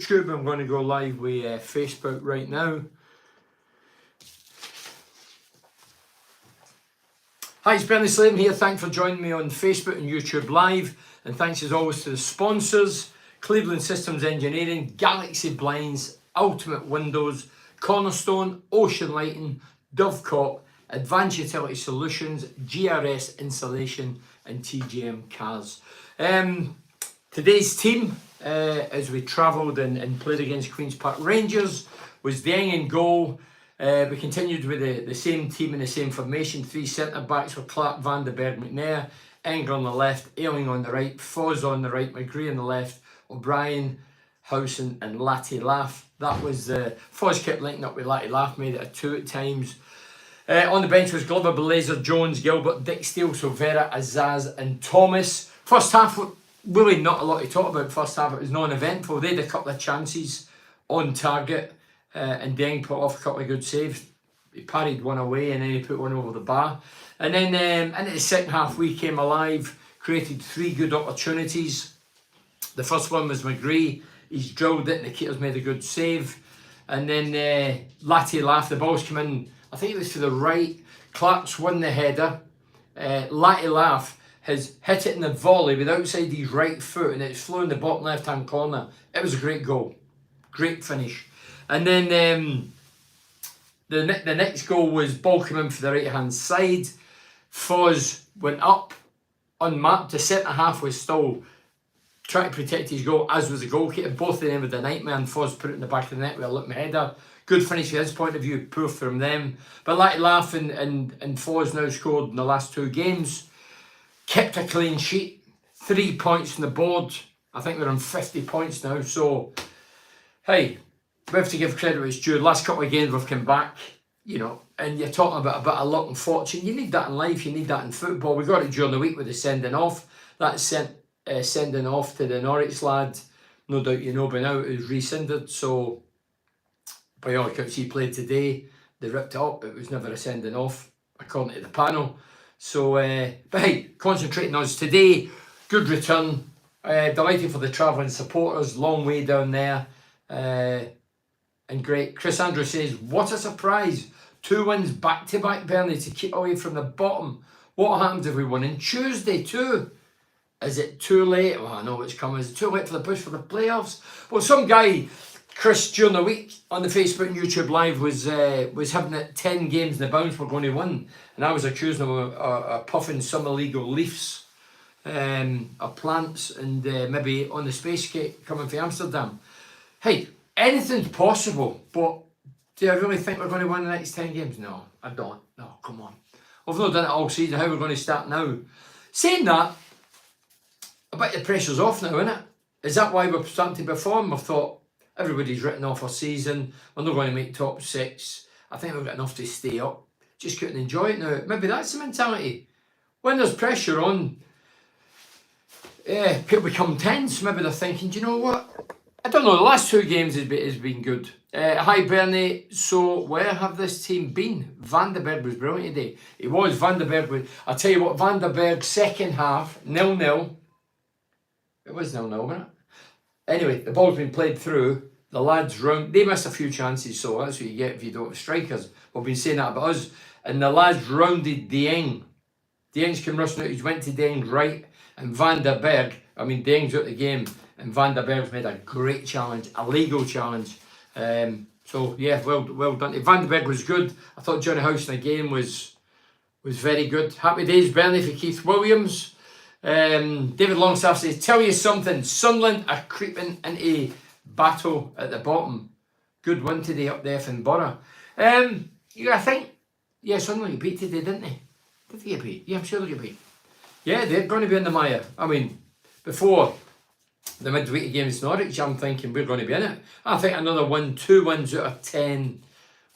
YouTube. I'm going to go live with Facebook right now. Hi, it's Bernie Slavin here. Thanks for joining me on Facebook and YouTube Live. And thanks as always to the sponsors, Cleveland Systems Engineering, Galaxy Blinds, Ultimate Windows, Cornerstone, Ocean Lighting, Dovecot, Advanced Utility Solutions, GRS Insulation, and TGM Cars. Today's team, as we travelled and played against Queen's Park Rangers, was Dieng in goal. We continued with the same team in the same formation. Three centre-backs were Clark, Van den Berg, McNair, Enger on the left, Ayling on the right, Foz on the right, McGree on the left, O'Brien, Howson and Latty Laugh. That was Foz kept linking up with Latty Laugh, made it a 2 at times. On the bench was Glover, Belazer, Jones, Gilbert, Dick Steele, Silvera, Azaz and Thomas. First half, really not a lot to talk about. First half, it was non-eventful. They had a couple of chances on target. And Dieng put off a couple of good saves. He parried one away and then he put one over the bar. And then into the second half, we came alive, created 3 good opportunities. The first one was McGree. He's drilled it and the keeper's made a good save. And then Latty Laugh, the ball's come in, I think it was to the right. Clark's won the header. Latty Laugh has hit it in the volley with outside his right foot and it's flown in the bottom left-hand corner. It was a great goal. Great finish. And then the next goal was ball came in for the right-hand side. Foz went up, unmarked. The centre-half was still trying to protect his goal, as was the goalkeeper. Both of them with a nightmare, and Foz put it in the back of the net with a looking header. Good finish from his point of view, poor from them. But Latty Laugh and Foz now scored in the last 2 games. Kept a clean sheet. 3 points on the board. I think they're on 50 points now. So, hey, we have to give credit where it's due. Last couple of games we've come back, you know, and you're talking about a bit of luck and fortune. You need that in life, you need that in football. We got it during the week with the sending off. That sending off to the Norwich lad, no doubt you know by now, it was rescinded. So, by all accounts, he played today. They ripped it up. It was never a sending off, according to the panel. So, but hey, concentrating on us today. Good return. Delighted for the travelling supporters. Long way down there. And great. Chris Andrew says, what a surprise. 2 wins back-to-back, Bernie, to keep away from the bottom. What happens if we won on Tuesday too? Is it too late? Well, I know it's coming. Is it too late for the push for the playoffs? Well, some guy, Chris, during the week on the Facebook and YouTube Live was having it 10 games in the bounce we're going to win. And I was accusing him of puffing some illegal leaves or plants and maybe on the space cake coming from Amsterdam. Hey, anything's possible, but do I really think we're going to win the next 10 games? No, I don't. No, come on. We've not done it all season. How are we going to start now? Saying that, I bet the pressure's off now, isn't it? Is that why we're starting to perform? I've thought everybody's written off our season. We're not going to make top 6. I think we've got enough to stay up. Just couldn't enjoy it now. Maybe that's the mentality. When there's pressure on, people become tense. Maybe they're thinking, do you know what? I don't know, the last 2 games has been good. Hi Bernie, so where have this team been? Van den Berg was brilliant today. It was, Van den Berg. I'll tell you what, Van den Berg second half, 0-0. It was 0-0, wasn't it? Anyway, the ball's been played through. The lads round, they missed a few chances, so that's what you get if you don't have strikers. We've been saying that about us. And the lads rounded Dieng. Dieng's come rushing out, he's went to Dieng's right. And Van den Berg, I mean, Dieng's out the game. And Van den Berg's made a great challenge, a legal challenge. So yeah, well done. Van den Berg was good. I thought Johnny Howson again was very good. Happy days, Bernie, for Keith Williams. David Longstaff says, tell you something, Sunderland are creeping into battle at the bottom. Good win today up there from Borough. You gotta think, yeah, Sunderland got beat today, didn't they? Did they get beat? Yeah, I'm sure they get beat. Yeah, they're going to be in the mire. I mean, before the midweek against Norwich, I'm thinking we're going to be in it. I think another 2 wins out of 10,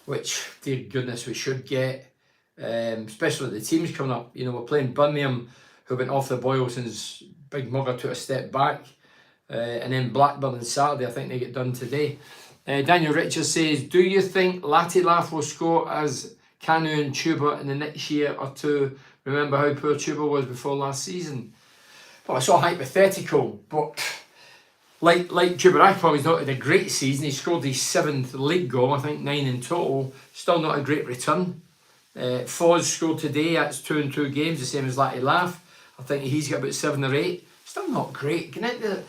which, dear goodness, we should get, especially with the teams coming up. You know, we're playing Birmingham, who went off the boil since Big Mugger took a step back, and then Blackburn on Saturday. I think they get done today. Daniel Richards says, do you think Latty Laugh will score as Canu and Tuba in the next year or 2? Remember how poor Tuba was before last season? Well, it's all hypothetical, but Like Djibrahima, he's not had a great season. He scored his 7th league goal, I think 9 in total. Still not a great return. Foz scored today. That's 2 in 2 games, the same as Latty Laugh. I think he's got about 7 or 8. Still not great. We're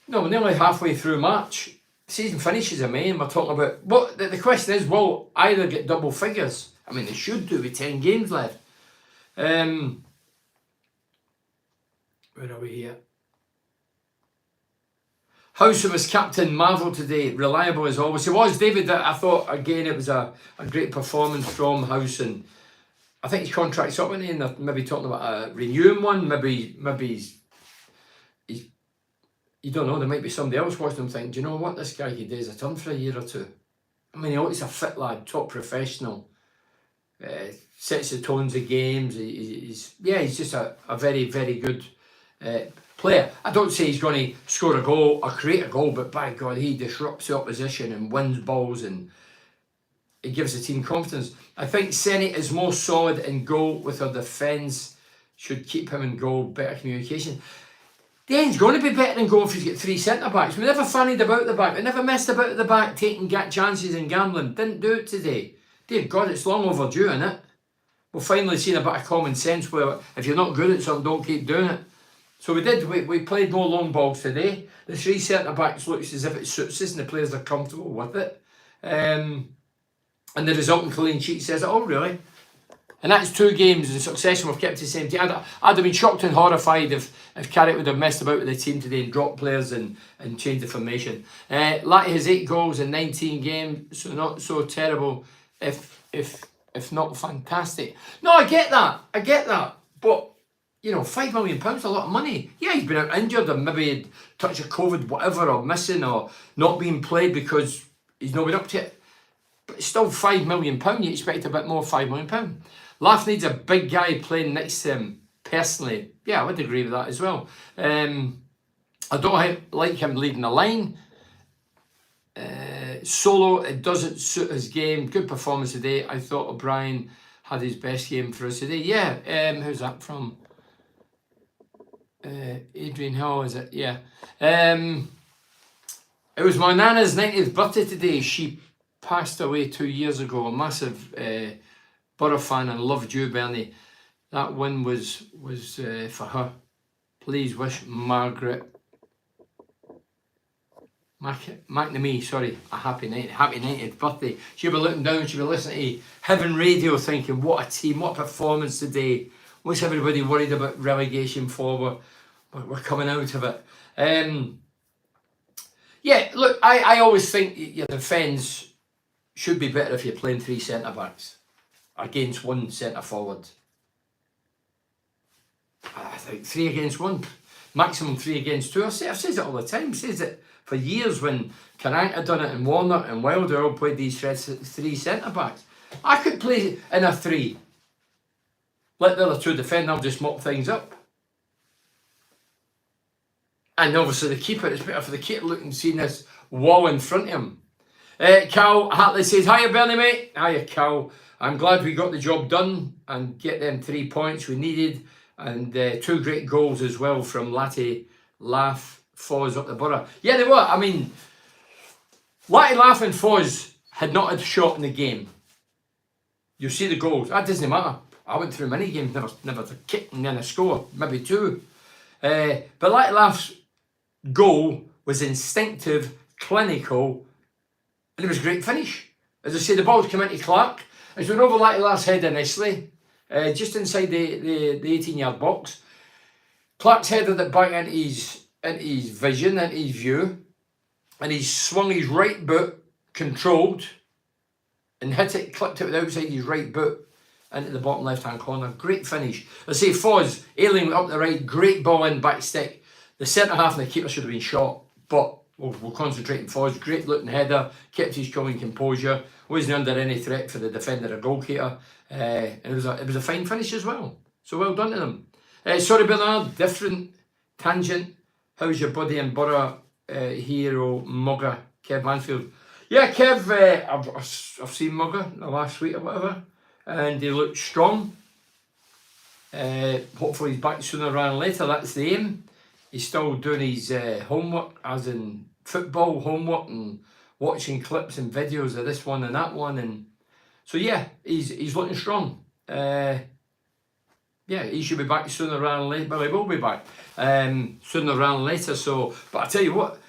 nearly halfway through March. Season finishes in May, and we're talking about what the question is: will either get double figures? I mean, they should do with 10 games left. Where are we here? Howson was captain Marvel today, reliable as always. He was, David. I thought again it was a great performance from Howson. I think his contract's up, and they're maybe talking about a renewing one. Maybe he's you don't know. There might be somebody else watching him thinking, do you know what, this guy could do as a turn for a year or two. I mean, he's a fit lad, top professional. Sets the tones of games. He's just a very, very good player. I don't say he's going to score a goal or create a goal, but by God, he disrupts the opposition and wins balls, and it gives the team confidence. I think Senate is more solid in goal with our defence. Should keep him in goal, better communication. Dan's going to be better in goal if he's got 3 centre-backs. We never fannied about the back. We never messed about the back, taking chances and gambling. Didn't do it today. Dear God, it's long overdue, isn't it? We've finally seen a bit of common sense where if you're not good at something, don't keep doing it. So we did. We played more long balls today. The 3 centre-backs looks as if it suits us and the players are comfortable with it. And the resulting clean sheet says it all, really. And that's 2 games in succession we've kept the same team. I'd have been shocked and horrified if Carrick would have messed about with the team today and dropped players and changed the formation. Latty has 8 goals in 19 games, so not so terrible if not fantastic. No, I get that. But, £5 million is a lot of money. Yeah, he's been out injured and maybe had touched of COVID, whatever, or missing or not being played because he's not been up to it. But it's still £5 million. You expect a bit more, £5 million. Laugh needs a big guy playing next to him, personally. Yeah, I would agree with that as well. I don't like him leading the line. Solo, it doesn't suit his game. Good performance today. I thought O'Brien had his best game for us today. Yeah, who's that from? Adrian Hall, is it? Yeah. It was my Nana's 90th birthday today. She passed away 2 years ago. A massive Borough fan and loved you, Bernie. That win was for her. Please wish Margaret McNamee, sorry, a happy 90th birthday. She'll be looking down, she'll be listening to Heaven Radio thinking, what a team, what a performance today. What's everybody worried about relegation for? We're coming out of it. Yeah, look, I always think your defence should be better if you're playing 3 centre-backs against 1 centre-forward. I think 3 against 1, maximum 3 against 2. I've said it all the time, says it for years when Karanka done it and Warner and Wilder all played these 3 centre-backs. I could play in a 3. Let the other 2 defend, I'll just mop things up. And obviously the keeper, it's better for the keeper looking, seeing this wall in front of him. Cal Hatley says, hiya Bernie mate. Hiya Cal. I'm glad we got the job done and get them 3 points we needed. And 2 great goals as well from Latty Laugh, Foz up the Borough. Yeah, they were. I mean, Latty Laugh and Foz had not had a shot in the game. You'll see the goals. That doesn't matter. I went through many games, never a kick and then a score, maybe 2. But Latty Laugh's goal was instinctive, clinical, and it was a great finish. As I say, the ball's come into Clark. It's went over Latty Laugh's head initially, just inside the 18-yard box. Clark's headed it back into his vision, into his view, and he's swung his right boot, controlled, and hit it, clipped it with the outside his right boot into the bottom left-hand corner. Great finish. I say Foz, Ailing up the right, great ball in, back stick. The centre-half and the keeper should have been shot, but we'll concentrate on Foz. Great looking header, kept his calm and composure, wasn't under any threat for the defender or goalkeeper, and it was a fine finish as well. So well done to them. Sorry Bernard, different tangent. How's your buddy in Borough hero Mugger, Kev Mansfield? Yeah, Kev, I've seen Mugger the last week or whatever, and he looked strong. Hopefully he's back sooner rather than later, that's the aim. he's still doing his homework, as in football homework, and watching clips and videos of this one and that one, and so yeah, he's looking strong. Yeah, he should be back sooner rather than later. Well, he will be back sooner rather than later. So, but I tell you what,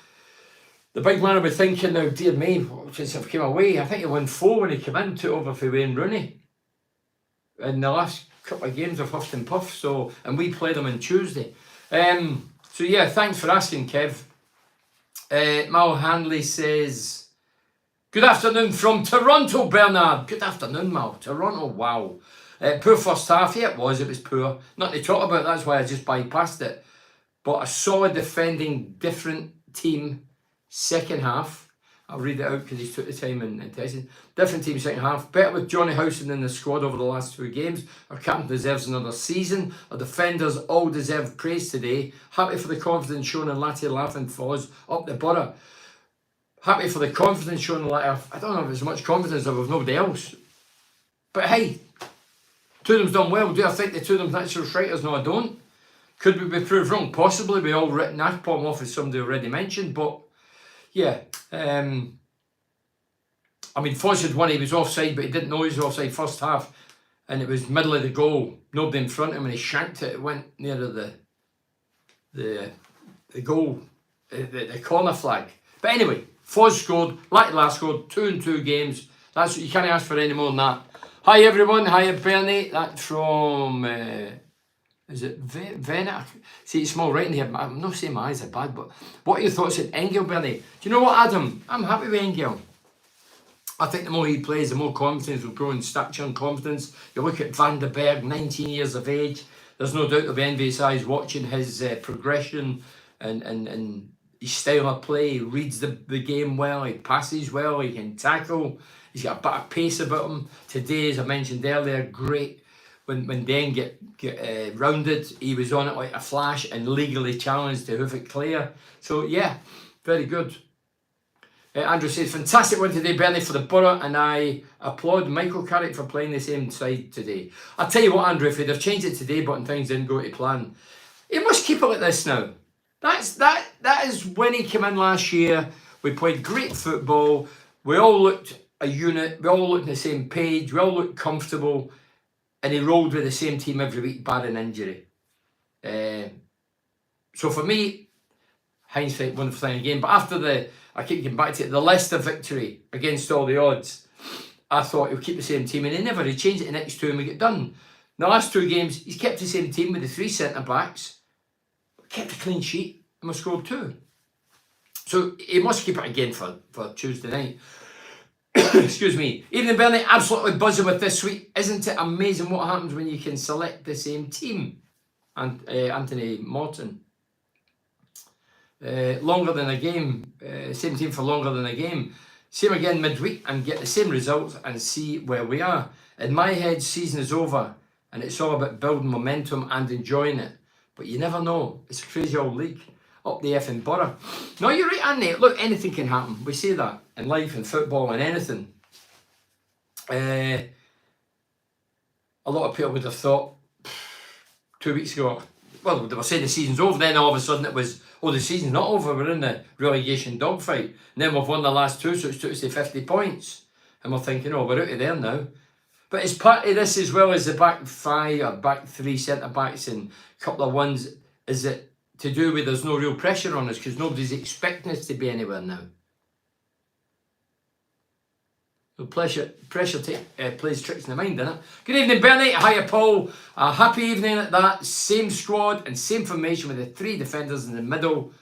the big man will be thinking now, dear me, since I've came away, I think he won 4 when he came in, took over for Wayne Rooney in the last couple of games of Huffed and Puff. So, and we played them on Tuesday. So yeah, thanks for asking, Kev. Mal Handley says, good afternoon from Toronto, Bernard. Good afternoon, Mal. Toronto, wow. Poor first half. Yeah, it was poor. Nothing to talk about, that's why I just bypassed it. But a solid defending, different team second half. I'll read it out because he took the time and tested. Different team second half. Better with Johnny Howson in the squad over the last 2 games. Our captain deserves another season. Our defenders all deserve praise today. Happy for the confidence shown in Latte laughing Foz up the Borough. Happy for the confidence shown in Latte. I don't know if there's much confidence there with nobody else. But hey, 2 of them's done well. Do I think the 2 of them natural strikers? No, I don't. Could we be proved wrong? Possibly. We all written Akpom off, as somebody already mentioned. But yeah, I mean, Foz had won. He was offside, but he didn't know he was offside first half, and it was middle of the goal. Nobody in front of him, and he shanked it. It went near the goal, the corner flag. But anyway, Foz scored. Like last scored 2 in 2 games. That's you can't ask for any more than that. Hi everyone. Hi Bernie. That's from. Is it Venet? See, it's small writing here. I'm not saying my eyes are bad, but what are your thoughts on Engel, Bernie? Do you know what, Adam? I'm happy with Engel. I think the more he plays, the more confidence will grow in stature and confidence. You look at Van der Berg, 19 years of age. There's no doubt there'll be envious eyes watching his progression and his style of play. He reads the game well, he passes well, he can tackle. He's got a bit of pace about him. Today, as I mentioned earlier, great. When Den get rounded, he was on it like a flash and legally challenged to hoof it clear. So yeah, very good. Andrew says, fantastic win today, Bernie, for the Borough, and I applaud Michael Carrick for playing the same side today. I'll tell you what, Andrew, if they'd have changed it today, but things didn't go to plan, he must keep it like this now. That is when he came in last year. We played great football. We all looked a unit. We all looked on the same page. We all looked comfortable. And he rolled with the same team every week, barring injury. So for me, hindsight, wonderful thing again. But after I keep getting back to it, the Leicester victory against all the odds, I thought he'll keep the same team, and he never. He changed it the next 2 and we get done. In the last 2 games, he's kept the same team with the 3 centre-backs, kept a clean sheet, and we scored 2. So he must keep it again for Tuesday night. Excuse me. Evening, Bernie. Absolutely buzzing with this week. Isn't it amazing what happens when you can select the same team? And Anthony Morton. Longer than a game. Same team for longer than a game. Same again midweek and get the same results and see where we are. In my head, season is over and it's all about building momentum and enjoying it. But you never know. It's a crazy old league. Up the effing Borough. No, you're right, Andy. Look, anything can happen. We say that in life and football and anything. A lot of people would have thought 2 weeks ago, well, they were saying the season's over. Then all of a sudden it was, oh, the season's not over. We're in the relegation dogfight. And then we've won the last 2, so it's took us to 50 points. And we're thinking, oh, we're out of there now. But it's part of this as well as the back 5 or back 3 centre-backs and a couple of ones, is it to do with there's no real pressure on us because nobody's expecting us to be anywhere now. So pressure plays tricks in the mind, doesn't it? Good evening, Bernie. Hiya, Paul. Happy evening at that. Same squad and same formation with the 3 defenders in the middle.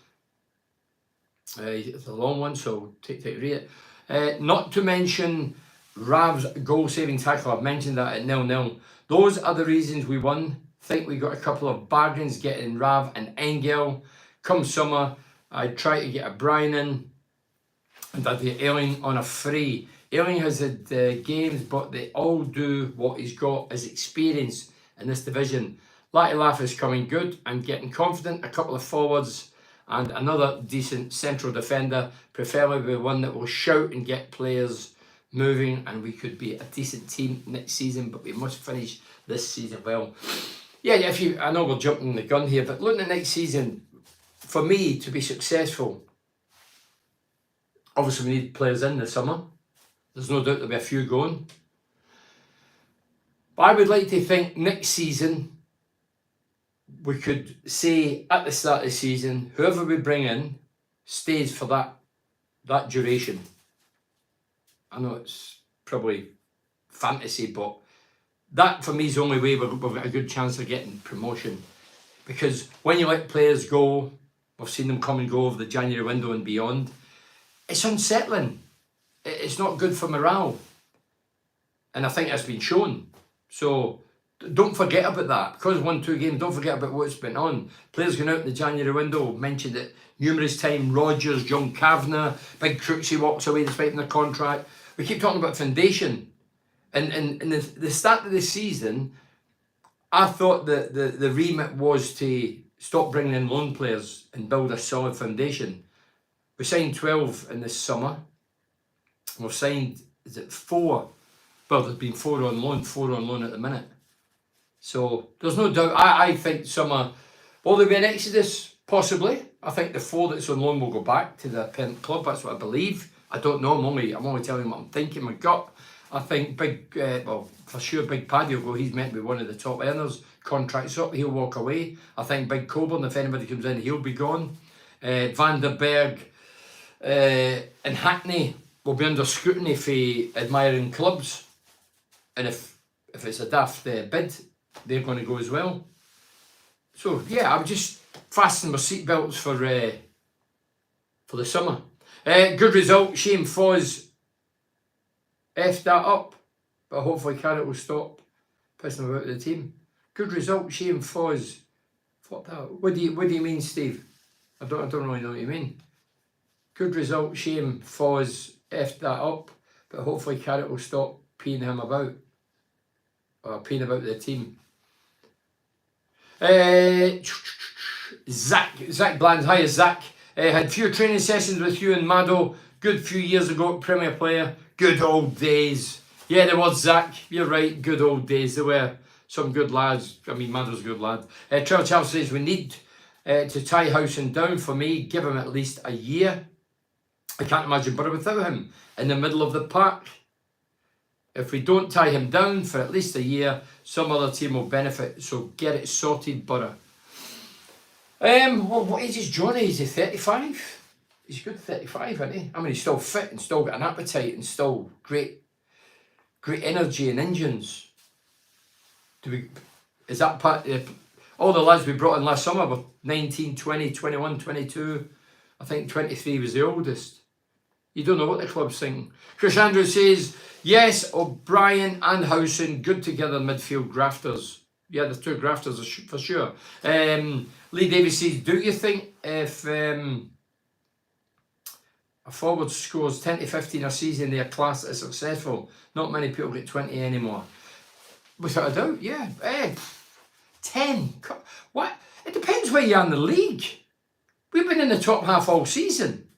It's a long one, so read it. Not to mention Rav's goal-saving tackle. I've mentioned that at 0-0. Those are the reasons we won. Think we got a couple of bargains getting Rav and Engel. Come summer, I try to get a Brian in and I'd get Erling on a free. Erling has had games, but they all do what he's got as experience in this division. Latte Laugh is coming good. I'm getting confident. A couple of forwards and another decent central defender, preferably one that will shout and get players moving, and we could be a decent team next season, but we must finish this season well. Yeah, I know we're jumping the gun here, but looking at next season, for me to be successful, obviously we need players in the summer. There's no doubt there'll be a few going. But I would like to think next season we could say at the start of the season, whoever we bring in stays for that duration. I know it's probably fantasy, but that for me is the only way we've got a good chance of getting promotion. Because when you let players go, we've seen them come and go over the January window and beyond, it's unsettling. It's not good for morale. And I think that's been shown. So don't forget about that. Because 1-2 games, don't forget about what's been on. Players going out in the January window, mentioned it numerous times. Rodgers, John Kavanagh, Big Crooksy walks away despite the contract. We keep talking about foundation. And the start of the season, I thought that the remit was to stop bringing in loan players and build a solid foundation. We signed 12 in this summer. We've signed, is it 4? Well, there's been 4 on loan at the minute. So there's no doubt, I think summer, will there be an exodus? Possibly. I think the 4 that's on loan will go back to the parent club, that's what I believe. I don't know, I'm only telling you what I'm thinking, my gut. I think for sure Big Paddy will go, he's meant to be one of the top earners. Contract's up, he'll walk away. I think Big Coburn, if anybody comes in, he'll be gone. Van der Berg and Hackney will be under scrutiny for admiring clubs. And if it's a daft bid, they're going to go as well. So yeah, I would just fasten my seatbelts for the summer. Good result, Shane Foz F that up, but hopefully Carrot will stop pissing about the team. Good result, Shane Foz. Fuck that. What do you mean, Steve? I don't really know what you mean. Good result, Shane Foz F that up, but hopefully Carrot will stop peeing him about. Or peeing about the team. Zach Bland, hi Zach. Had few training sessions with you and Mado. Good few years ago, Premier player. Good old days. Yeah, there was Zach. You're right. Good old days. There were some good lads. I mean, Mado's a good lad. Trevor Charles says we need to tie Howson down. For me, give him at least a year. I can't imagine Borough without him in the middle of the pack. If we don't tie him down for at least a year, some other team will benefit. So get it sorted, Borough. Well, what age is Johnny? Is he 35? He's good 35, isn't he? I mean, he's still fit and still got an appetite and still great energy and engines. Is that part? All the lads we brought in last summer were 19, 20, 21, 22. I think 23 was the oldest. You don't know what the club's thinking. Chris Andrews says, yes, O'Brien and Howson, good together midfield grafters. Yeah, the 2 grafters for sure. Lee Davies says, do you think if a forward scores 10 to 15 a season, they are classed as successful? Not many people get 20 anymore. Without a doubt, yeah. 10. What? It depends where you are in the league. We've been in the top half all season.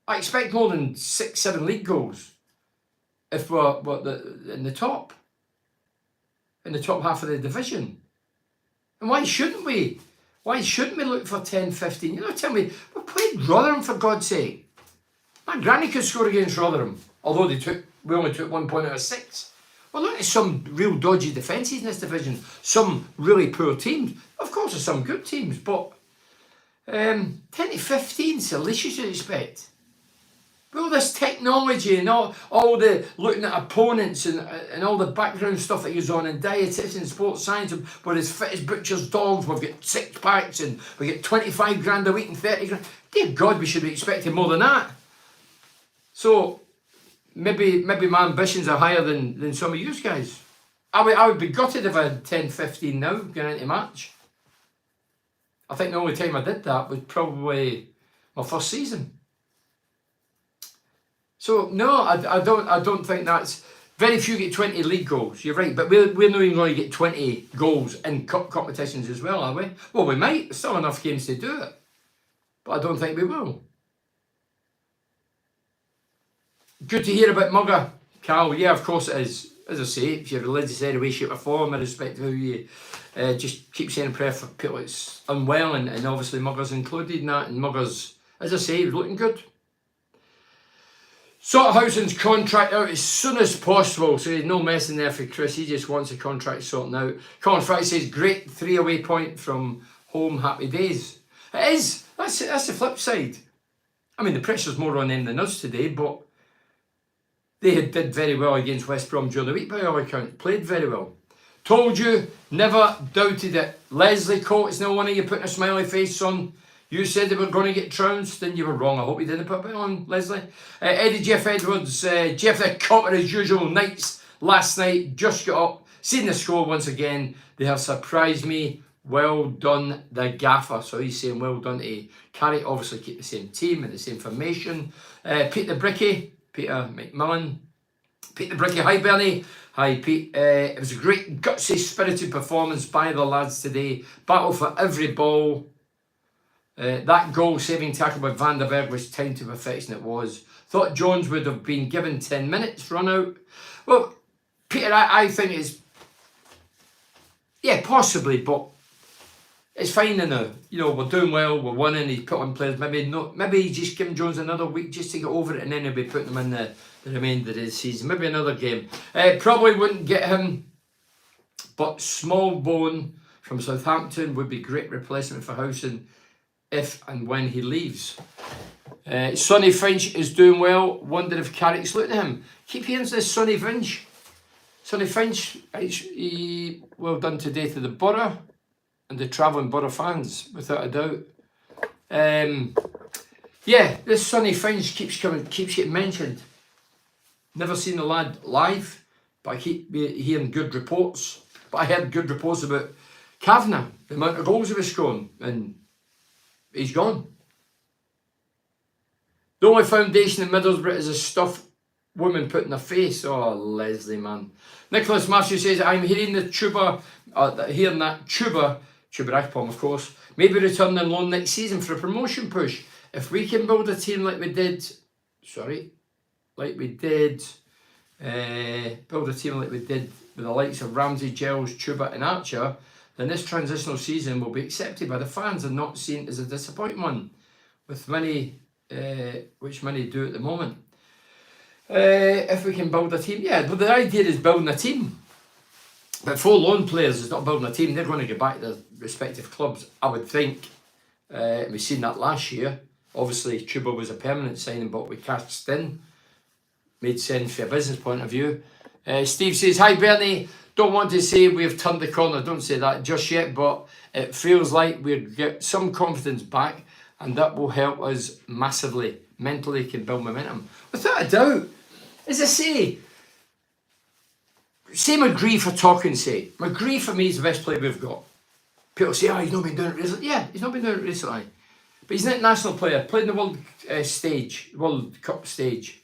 I expect more than 6-7 league goals if we're in the top half of the division. And why shouldn't we? Why shouldn't we look for 10, 15? You know, tell me, we played Rotherham for God's sake. My granny could score against Rotherham, although we only took 1 point out of 6. Well, look at some real dodgy defences in this division, some really poor teams. Of course, there's some good teams, but 10 to 15 is the least you should expect. With all this technology and all the looking at opponents and all the background stuff that goes on in dietetics and sports science, we're as fit as butcher's dogs, we've got 6 packs and we get 25 grand a week and 30 grand. Dear God, we should be expecting more than that. So maybe my ambitions are higher than some of you guys. I would be gutted if I had 10, 15 now going into March. I think the only time I did that was probably my first season. So no, I don't think that's, very few get 20 league goals. You're right, but we're not even going to get 20 goals in cup competitions as well, are we? Well, we might. There's still enough games to do it, but I don't think we will. Good to hear about Mugger, Cal. Yeah, of course it is. as I say, if you're religious in any way, shape or form, I respect how you just keep saying a prayer for people that's unwell, and obviously Muggers included in that. And Muggers, as I say, he was looking good. Sort Housen's contract out as soon as possible, so there's no messing there for Chris. He just wants the contract sorting out. Colin Fry says, great 3 away point from home, happy days. It is. That's the flip side. I mean, the pressure's more on them than us today, but they did very well against West Brom during the week by all accounts. Played very well. Told you, never doubted it. Leslie Coates, it's no wonder you're putting a smiley face on. You said they were going to get trounced, then you were wrong. I hope you didn't put it on, Leslie. Eddie Jeff Edwards, Jeff the Copper as usual. Knights last night just got up. Seen the score once again. They have surprised me. Well done, the gaffer. So he's saying well done to Carrick. Obviously keep the same team and the same formation. Peter McMillan. Pete the Bricky. Hi, Bernie. Hi, Pete. It was a great, gutsy, spirited performance by the lads today. Battle for every ball. That goal-saving tackle by Van der Berg was timed to perfection. It was. Thought Jones would have been given 10 minutes run out. Well, Peter, I think it's... Yeah, possibly, but it's fine now. You know, we're doing well, we're winning, he's put on players. Maybe he's just giving Jones another week just to get over it, and then he'll be putting him in the remainder of the season. Maybe another game. Probably wouldn't get him, but Small Bone from Southampton would be great replacement for Housen if and when he leaves. Sonny Finch is doing well. Wonder if Carrick's looking at him. Keep hearing this Sonny Finch. Sonny Finch, well done today to the Borough and the travelling Borough fans, without a doubt. Yeah, this Sonny Finch keeps getting mentioned. Never seen the lad live, but I keep hearing good reports. But I heard good reports about Kavanagh, the amount of goals he was scoring, and he's gone. The only foundation in Middlesbrough is a stuffed woman put in her face. Oh, Leslie, man. Nicholas Matthew says, I'm hearing that Chuba Akpom, of course, maybe return on loan next season for a promotion push. If we can build a team like we did, build a team like we did with the likes of Ramsey, Giles, Chuba and Archer, then this transitional season will be accepted by the fans and not seen as a disappointment, with which many do at the moment. If we can build a team, yeah, but the idea is building a team. But 4 loan players is not building a team. They're going to get back to their respective clubs, I would think. We've seen that last year. Obviously, Chuba was a permanent signing, but we cashed in. Made sense from a business point of view. Steve says, hi Bernie, don't want to say we've turned the corner, don't say that just yet, but it feels like we'll get some confidence back and that will help us massively. Mentally can build momentum. Without a doubt. As I say McGree for talking's sake. McGree for me is the best player we've got. People say, oh, he's not been doing it recently. Yeah, he's not been doing it recently. But he's an international player, played in the World Cup stage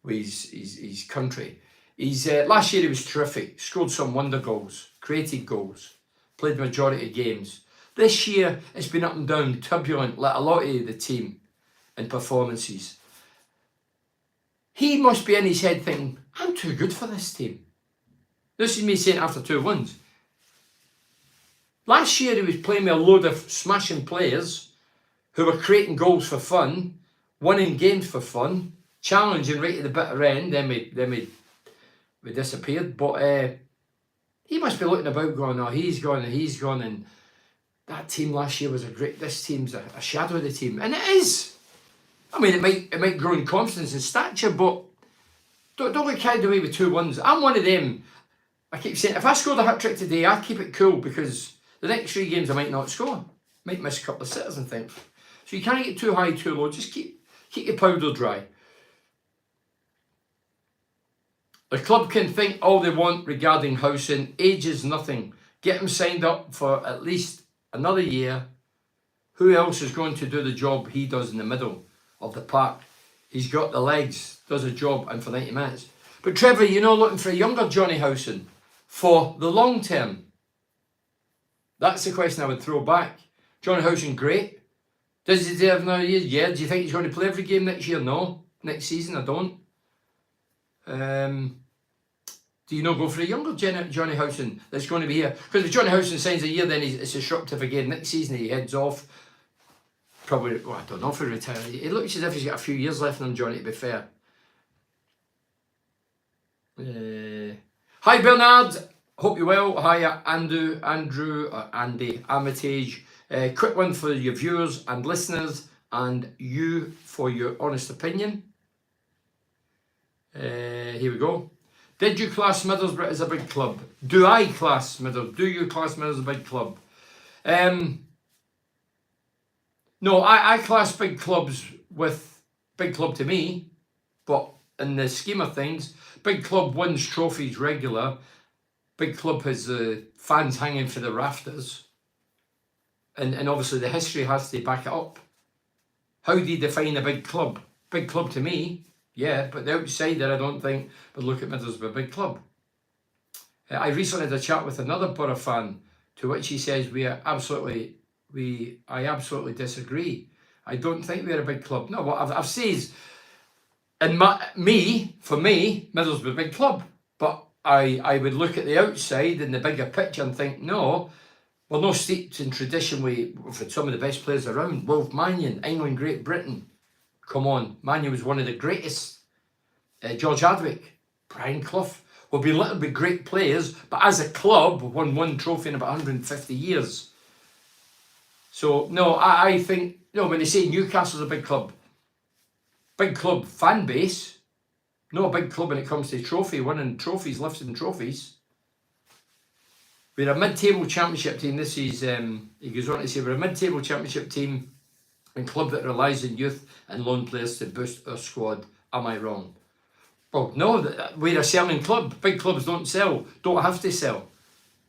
with his country. Last year he was terrific, scored some wonder goals, created goals, played the majority of games. This year it's been up and down, turbulent, like a lot of the team and performances. He must be in his head thinking, I'm too good for this team. This is me saying after 2 wins. Last year he was playing with a load of smashing players who were creating goals for fun, winning games for fun, challenging right at the bitter end, then we disappeared. But he must be looking about going, oh, he's gone, and that team last year was this team's a shadow of the team. And it is. I mean, it might grow in confidence and stature, but don't get carried away with 2 wins. I'm one of them. I keep saying, if I scored a hat-trick today, I'd keep it cool, because the next 3 games I might not score. Might miss a couple of sitters and things. So you can't get too high, too low. Just keep your powder dry. The club can think all they want regarding Housen. Age is nothing. Get him signed up for at least another year. Who else is going to do the job he does in the middle of the park? He's got the legs, does a job, and for 90 minutes. But Trevor, you're not looking for a younger Johnny Housen for the long term. That's the question I would throw back. Johnny Housen, great. Does he deserve another year? Yeah. Do you think he's going to play every game next year? No. Next season, I don't. Do Do you not go for a younger Johnny Howson that's going to be here? Because if Johnny Howson signs a year, then it's disruptive again. Next season he heads off. Probably, well, I don't know if he retires. It looks as if he's got a few years left on Johnny, to be fair. Hi Bernard, hope you're well. Hi Andy, Armitage. Quick one for your viewers and listeners and you for your honest opinion. Here we go. Did you class Middlesbrough as a big club? Do I class Middlesbrough? Do you class Middlesbrough as a big club? No, I class big clubs with big club to me, but in the scheme of things, big club wins trophies regular. Big club has the fans hanging for the rafters. And obviously the history has to back it up. How do you define a big club? Big club to me, yeah, but the outsider I don't think would look at Middlesbrough a big club. I recently had a chat with another Borough fan, to which he says I absolutely disagree. I don't think we're a big club. No, what I've said, and for me, Middlesbrough a big club. But I would look at the outside and the bigger picture and think, no, we're not steeped in tradition. We've had some of the best players around. Wolf Mannion, England, Great Britain. Come on, Mannion was one of the greatest. George Hardwick, Brian Clough. We've been little bit great players, but as a club, we've won one trophy in about 150 years. So, no, I think, when they say Newcastle's a big club fan base, not a big club when it comes to winning trophies, lifting trophies. We're a mid-table championship team. This is, he goes on to say, we're a mid-table championship team and club that relies on youth and loan players to boost our squad. Am I wrong? Well, no, we're a selling club. Big clubs don't sell, don't have to sell.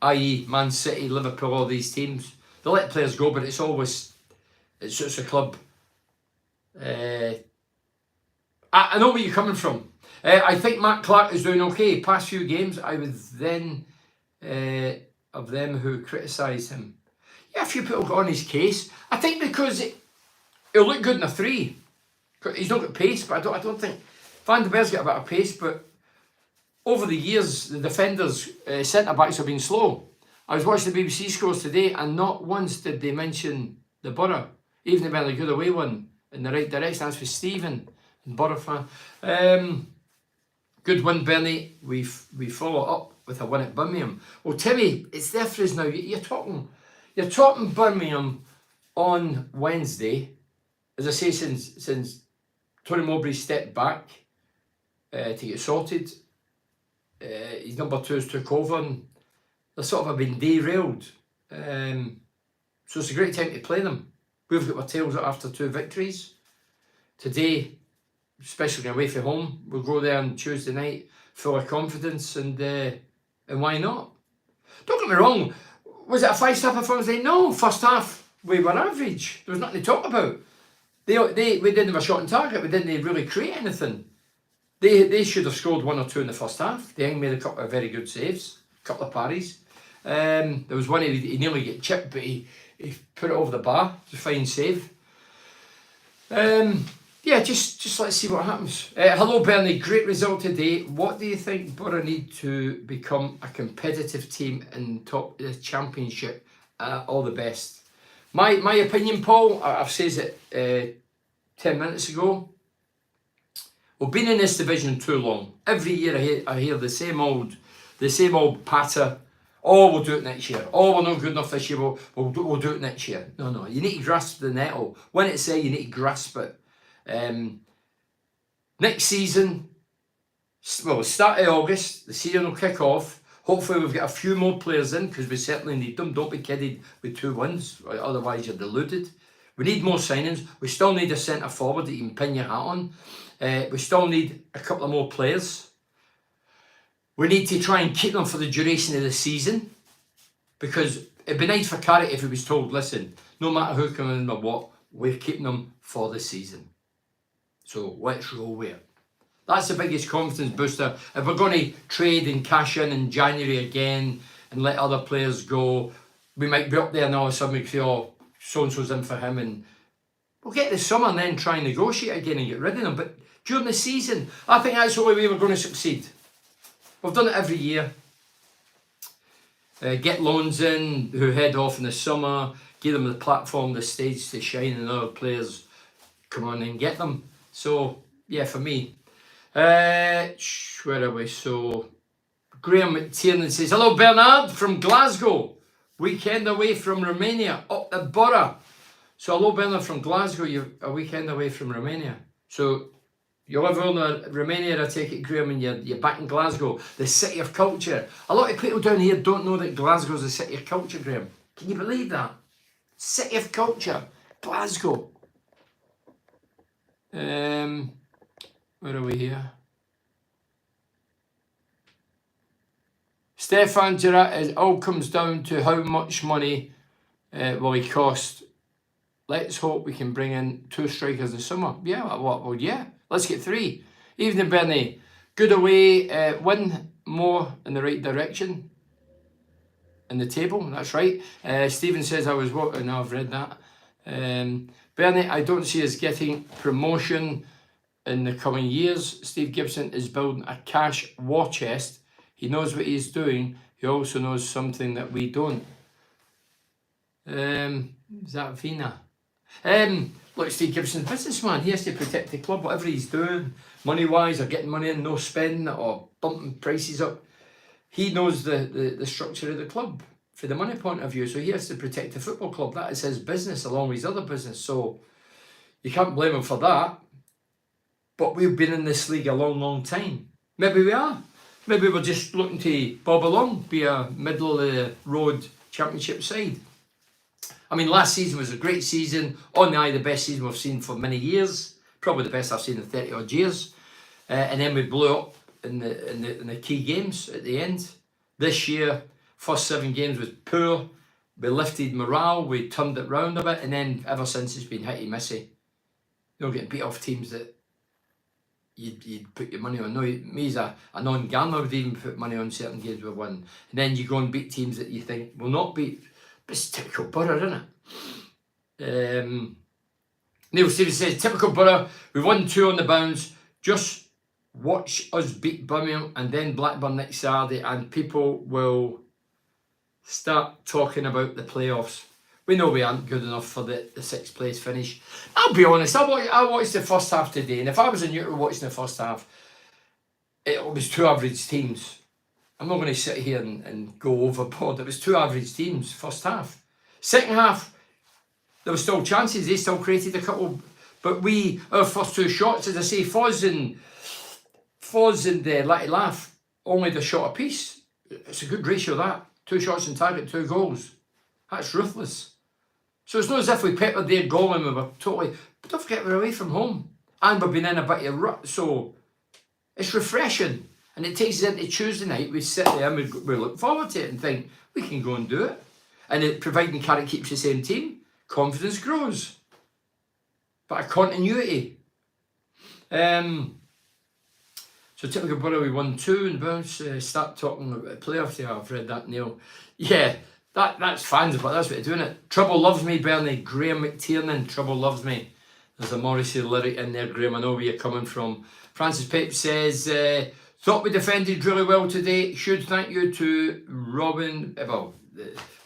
I.e. Man City, Liverpool, all these teams. They let players go, but it's a club. I know where you're coming from. I think Matt Clark is doing okay. Past few games, I was then of them who criticised him. Yeah, a few people got on his case. I think because he'll look good in a 3. He's not got pace, but I don't think Van der Beer's got a bit of pace. But over the years, the defenders, centre backs have been slow. I was watching the BBC scores today, and not once did they mention the Borough, even if they got away one in the right direction. That's for Stephen, Borough fan. Good win, Bernie. We follow up with a win at Birmingham. Well, Timmy, it's there for us now. You're talking Birmingham on Wednesday. As I say, since Tony Mowbray stepped back to get sorted, his number 2's took over, and they sort of have been derailed. So it's a great time to play them. We've got our tails up after 2 victories. Today, especially away from home, we'll go there on Tuesday night full of confidence, and why not? Don't get me wrong, was it a 5-star performance? No, first half we were average. There was nothing to talk about. We didn't have a shot on target. We didn't really create anything. They should have scored 1 or 2 in the first half. They made a couple of very good saves, a couple of parries. There was one he nearly get chipped, but he put it over the bar. It's a fine save. Yeah, just let's see what happens. Hello Bernie, great result today. What do you think Borough need to become a competitive team in top of the championship? All the best. My opinion, Paul, I've said it 10 minutes ago. We've been in this division too long. Every year I hear the same old patter. Oh, we'll do it next year. Oh, we're not good enough this year. We'll do it next year. No. You need to grasp the nettle. When it's there, you need to grasp it. Next season, well, start of August, the season will kick off. Hopefully we've got a few more players in, because we certainly need them. Don't be kidded with 2 wins, otherwise you're deluded. We need more signings. We still need a centre forward that you can pin your hat on. We still need a couple of more players. We need to try and keep them for the duration of the season, because it'd be nice for Carrick if he was told, listen, no matter who comes in or what, we're keeping them for the season. So let's roll with it. That's the biggest confidence booster. If we're going to trade and cash in January again and let other players go, we might be up there now and suddenly feel, oh, so-and-so's in for him, and we'll get the summer and then try and negotiate again and get rid of them. But during the season, I think that's the only way we're going to succeed. We've done it every year. Get loans in who head off in the summer, give them the platform, the stage to shine, and other players come on and get them. So, yeah, for me. Where are we? So, Graham McTiernan says, hello, Bernard from Glasgow. Weekend away from Romania, up the Borough. So, hello, Bernard from Glasgow. You're a weekend away from Romania. So, you live in Romania, I take it, Graham, and you're back in Glasgow, the city of culture. A lot of people down here don't know that Glasgow's the city of culture, Graham. Can you believe that? City of culture, Glasgow. Where are we here? Stefan Gerrard, it all comes down to how much money will he cost. Let's hope we can bring in 2 strikers this summer. Yeah, well, yeah. Let's get 3. Evening, Bernie. Good away. Win more in the right direction. In the table, that's right. Stephen says I was what? No, I've read that. Bernie, I don't see us getting promotion in the coming years. Steve Gibson is building a cash war chest. He knows what he's doing. He also knows something that we don't. Is that Vina? Look, Steve Gibson's businessman. He has to protect the club, whatever he's doing, money-wise, or getting money in, no spending, or bumping prices up. He knows the structure of the club for the money point of view, so he has to protect the football club. That is his business, along with his other business, so you can't blame him for that. But we've been in this league a long, long time. Maybe we are. Maybe we're just looking to bob along, be a middle-of-the-road championship side. I mean, last season was a great season. On the eye, the best season we've seen for many years. Probably the best I've seen in 30 odd years. And then we blew up in the key games at the end. This year, first 7 games was poor. We lifted morale. We turned it round a bit. And then ever since, it's been hitty-missy. You know, getting beat off teams that you'd put your money on. No, me as a non-gambler would even put money on certain games we won. And then you go and beat teams that you think will not beat. But it's typical Borough, isn't it? Neil Stevens says, typical Borough, we won 2 on the bounce. Just watch us beat Birmingham and then Blackburn next Saturday and people will start talking about the playoffs. We know we aren't good enough for the 6th place finish. I'll be honest, I watched the first half today, and if I was a neutral watching the first half, it was 2 average teams. I'm not going to sit here and go overboard. It was 2 average teams, first half. Second half, there were still chances. They still created a couple. But our first 2 shots, as I say, Foz and Letty Laugh, only the shot apiece. It's a good ratio, that. 2 shots on target, 2 goals. That's ruthless. So it's not as if we peppered their goal and we were totally... But don't forget, we're away from home. And we've been in a bit of a rut. So it's refreshing. And it takes us into Tuesday night, we sit there and we look forward to it and think, we can go and do it. And providing Carrick keeps the same team, confidence grows. But a continuity. So typical Borough, we won 2 and bounce. Start talking about playoffs there. I've read that, Neil. Yeah, that's fans, but that's what they're doing it. Trouble loves me, Bernie. Graham McTiernan, trouble loves me. There's a Morrissey lyric in there, Graham. I know where you're coming from. Francis Pape says... thought we defended really well today. Should thank you to Robin,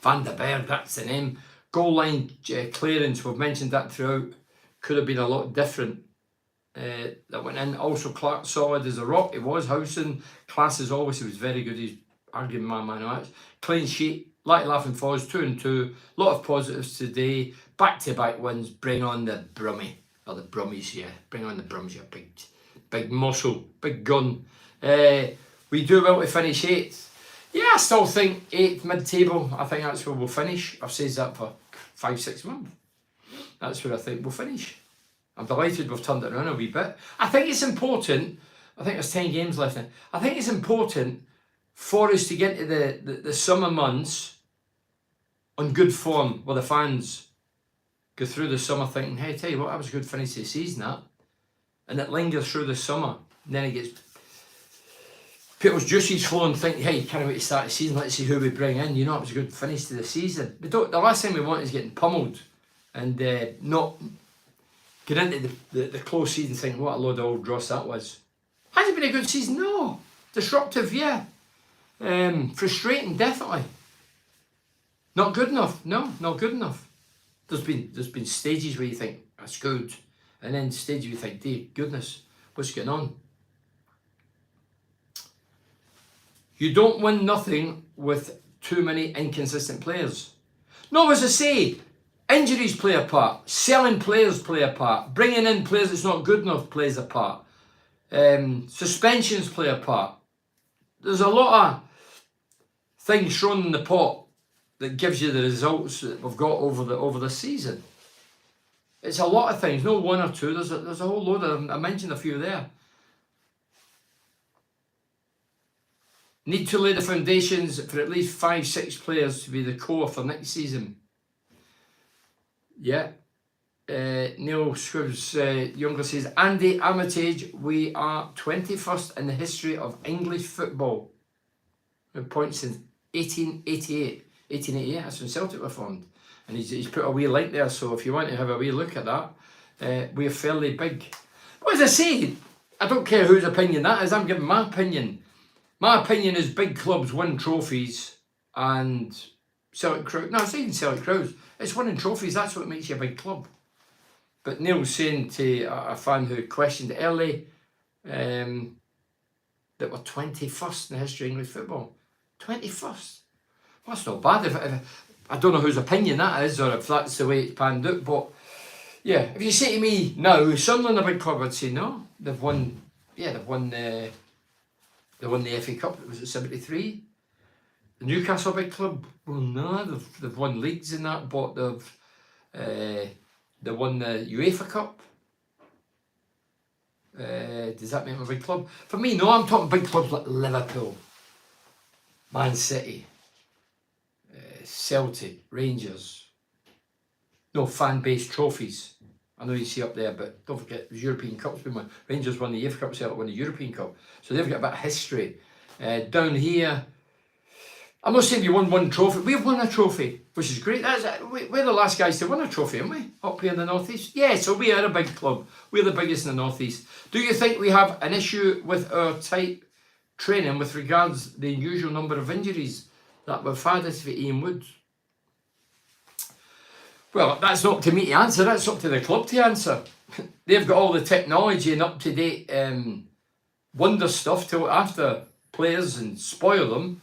Van der Berg, that's the name. Goal line clearance, we've mentioned that throughout. Could have been a lot different. That went in. Also, Clark solid as a rock. It was Howson. Class as always, he was very good. He's arguing my man of match. Clean sheet. Like laughing Foz, 2 and 2. A lot of positives today. Back-to-back wins. Bring on the Brummie. Or the Brummies, yeah. Bring on the Brums, you big muscle, big gun. We do well to finish 8th. Yeah, I still think 8th mid-table. I think that's where we'll finish. I've said that for 5-6 months. That's where I think we'll finish. I'm delighted we've turned it around a wee bit. I think it's important. I think there's 10 games left now. I think it's important for us to get into the summer months on good form where the fans go through the summer thinking, hey, tell you what, that was a good finish to the season, that. And it lingers through the summer. And then it gets... people's juices flow and think, hey, can't wait to start the season, let's see who we bring in. You know, it was a good finish to the season. The last thing we want is getting pummeled and not get into the close season thinking, what a load of old dross that was. Has it been a good season? No. Disruptive, yeah. Frustrating, definitely. Not good enough. No, not good enough. There's been stages where you think that's good, and then stages where you think, dear goodness, what's going on? You don't win nothing with too many inconsistent players. No, as I say, injuries play a part. Selling players play a part. Bringing in players that's not good enough plays a part. Suspensions play a part. There's a lot of things thrown in the pot that gives you the results that we've got over the season. It's a lot of things, no one or two. There's a whole load of them. I mentioned a few there. Need to lay the foundations for at least 5-6 players to be the core for next season. Yeah. Neil Scribbs Younger says, Andy Armitage, we are 21st in the history of English football. With points since 1888. 1888, that's when Celtic were formed. And he's put a wee link there, so if you want to have a wee look at that, we're fairly big. But as I say, I don't care whose opinion that is, I'm giving my opinion. My opinion is big clubs win trophies, and Celtic Crowds, no, it's not even Celtic Crowds, it's winning trophies, that's what makes you a big club. But Neil's saying to a fan who questioned early that we're 21st in the history of English football. 21st? Well, that's not bad. If I don't know whose opinion that is, or if that's the way it's panned out, but yeah, if you say to me now, Sunderland a big club, I'd say no. They've won the FA Cup. Was it 73? Newcastle a big club? Well, no, they've won leagues in that, but they won the UEFA Cup. Does that make them a big club? For me, no. I'm talking big clubs like Liverpool, Man City, Celtic, Rangers. No fan-based trophies. I know you see up there, but don't forget the European Cup's been won. Rangers won the UEFA Cup, Celtic won the European Cup. So they've got a bit of history. Down here, I'm not saying you won one trophy. We've won a trophy, which is great. We're the last guys to win a trophy, aren't we? Up here in the North East. Yeah, so we are a big club. We're the biggest in the North East. Do you think we have an issue with our tight training with regards to the unusual number of injuries that we've had? This for Ian Woods. Well, that's not to me to answer, that's up to the club to answer. They've got all the technology and up-to-date wonder stuff to look after players and spoil them.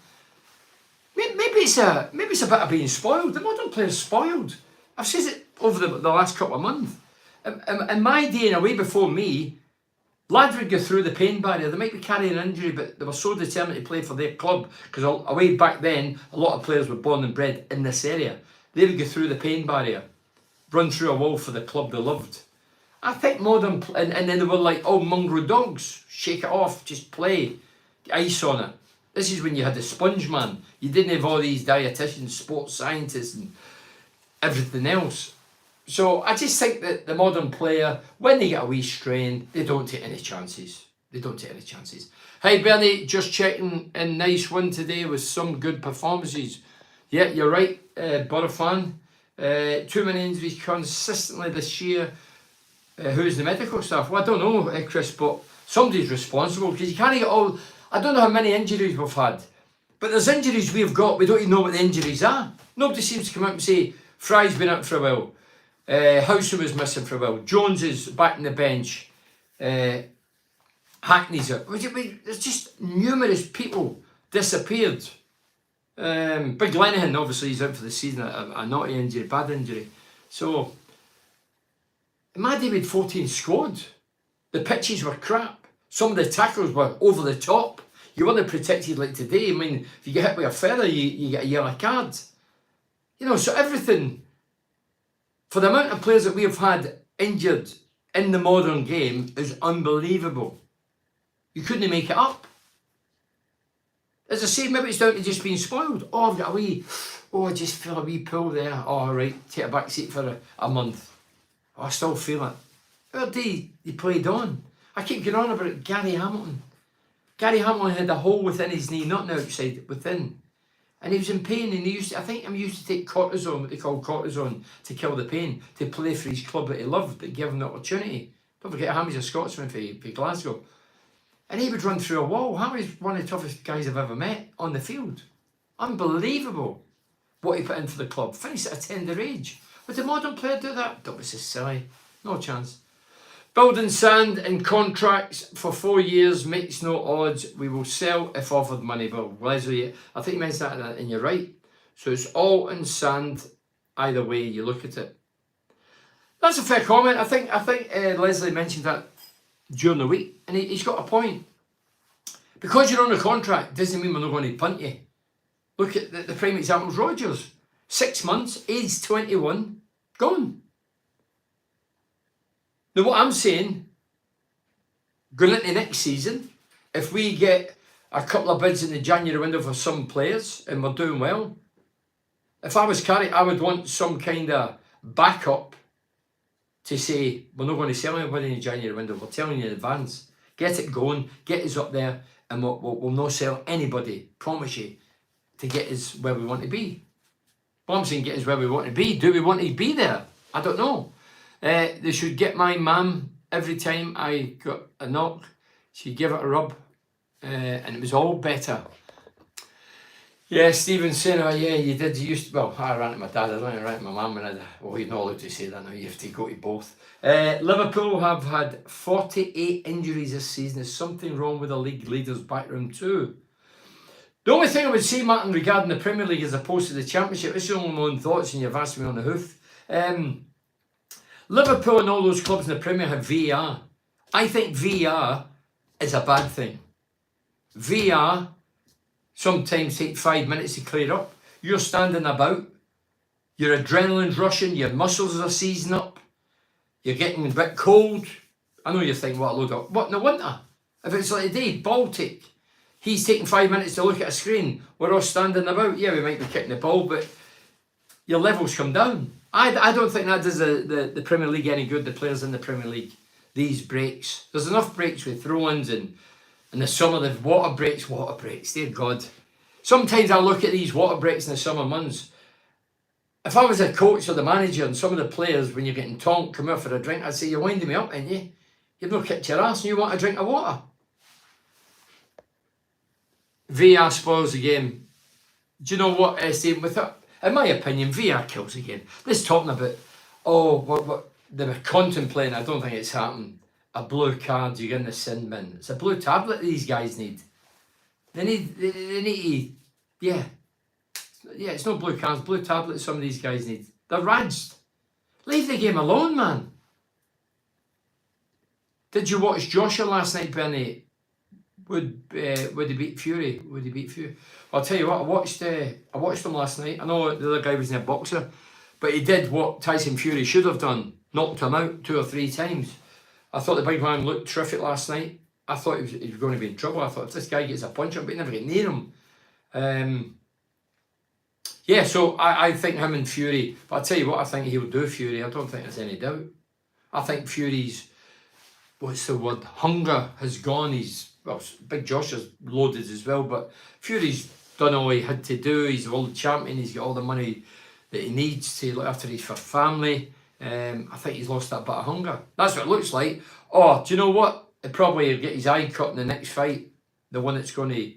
Maybe it's a bit of being spoiled. The modern player's spoiled. I've said it over the last couple of months. In my day and away before me, lads would go through the pain barrier. They might be carrying an injury, but they were so determined to play for their club, because away back then, a lot of players were born and bred in this area. They would go through the pain barrier, run through a wall for the club they loved. I think modern, and then they were like, oh, mongrel dogs, shake it off, just play, get ice on it. This is when you had the sponge man. You didn't have all these dietitians, sports scientists and everything else. So I just think that the modern player, when they get a wee strain, they don't take any chances. They don't take any chances. Hey Bernie, just checking in, nice win today with some good performances. Yeah, you're right, Borough fan. Too many injuries consistently this year. Who's the medical staff? Well, I don't know, Chris, but somebody's responsible, because you can't get all... I don't know how many injuries we've had, but there's injuries we've got, we don't even know what the injuries are. Nobody seems to come out and say, Fry's been out for a while, Howson was missing for a while, Jones is back in the bench, Hackney's out. There's just numerous people disappeared. Big Lenihan, obviously, he's out for the season, a naughty injury, bad injury. So, in my day we had 14 squad. The pitches were crap. Some of the tackles were over the top. You weren't protected like today. I mean, if you get hit with a feather, you get a yellow card. You know, so everything, for the amount of players that we have had injured in the modern game, is unbelievable. You couldn't make it up. As I say, maybe it's down to just being spoiled. Oh, I've got I just feel a wee pull there. Oh, right, take a back seat for a month. Oh, I still feel it. What day he played on? I keep going on about Gary Hamilton. Gary Hamilton had a hole within his knee, not the outside, within. And he was in pain, and I think he used to take cortisone, what they call cortisone, to kill the pain, to play for his club that he loved, that gave him the opportunity. Don't forget, Hammy's a Scotsman for Glasgow. And he would run through a wall. How is one of the toughest guys I've ever met on the field. Unbelievable what he put in for the club. Finished at a tender age. Would the modern player do that? Don't be so silly. No chance. Building sand and contracts for 4 years makes no odds. We will sell if offered money. But Leslie, I think you mentioned that and you're right. So it's all in sand either way you look at it. That's a fair comment. I think Leslie mentioned that during the week, and he's got a point. Because you're on a contract doesn't mean we're not going to punt you. Look at the prime example of Rodgers. 6 months, age 21, gone. Now what I'm saying, going into next season, if we get a couple of bids in the January window for some players and we're doing well, if I was Carrick, I would want some kind of backup to say, we're not going to sell anybody in the January window. We're telling you in advance. Get it going, get us up there, and we'll not sell anybody, promise you, to get us where we want to be. Well, I'm saying get us where we want to be. Do we want to be there? I don't know. They should get my mum every time I got a knock. She'd give it a rub, and it was all better. Yeah, Stephen saying, oh yeah, you did. You used to, well, I ran to my dad, I don't rant to my mum, and well, you're not allowed to say that now, you have to go to both. Liverpool have had 48 injuries this season. There's something wrong with the league leaders' backroom too. The only thing I would say, Martin, regarding the Premier League as opposed to the Championship, this is only my own thoughts and you've asked me on the hoof. Liverpool and all those clubs in the Premier have VAR. I think VAR is a bad thing. VAR sometimes takes 5 minutes to clear up. You're standing about, your adrenaline's rushing, your muscles are seizing up, you're getting a bit cold. I know you're thinking, what a load of, what in the winter? If it's like a day, Baltic, he's taking 5 minutes to look at a screen, we're all standing about. Yeah, we might be kicking the ball, but your levels come down. I don't think that does the Premier League any good, the players in the Premier League. These breaks. There's enough breaks with throw-ins and in the summer, the water breaks, dear God. Sometimes I look at these water breaks in the summer months. If I was a coach or the manager and some of the players, when you're getting tonked, come out for a drink, I'd say, you're winding me up, ain't you? You've not kicked your ass and you want a drink of water. VAR spoils the game. Do you know what, Steve, with that? In my opinion, VAR kills the game. This talking about, what they were contemplating, I don't think it's happened. A blue card, you get in the sin bin. It's a blue tablet these guys need. They need to, yeah, it's not blue cards, blue tablets some of these guys need. They're raged. Leave the game alone, man. Did you watch Joshua last night, Bernie? Would he beat Fury? Would he beat Fury? Well, I'll tell you what, I watched him last night. I know the other guy was in a boxer, but he did what Tyson Fury should have done. Knocked him out 2 or 3 times. I thought the big man looked terrific last night. I thought he was going to be in trouble. I thought if this guy gets a punch up, but he never get near him. Yeah, so I think him and Fury, but I'll tell you what, I think he'll do Fury. I don't think there's any doubt. I think Fury's, what's the word, hunger has gone. Well, Big Josh is loaded as well, but Fury's done all he had to do. He's the world champion. He's got all the money that he needs to look after his family. I think he's lost that bit of hunger. That's what it looks like. Oh, do you know what? He'll probably get his eye cut in the next fight. The one that's going to,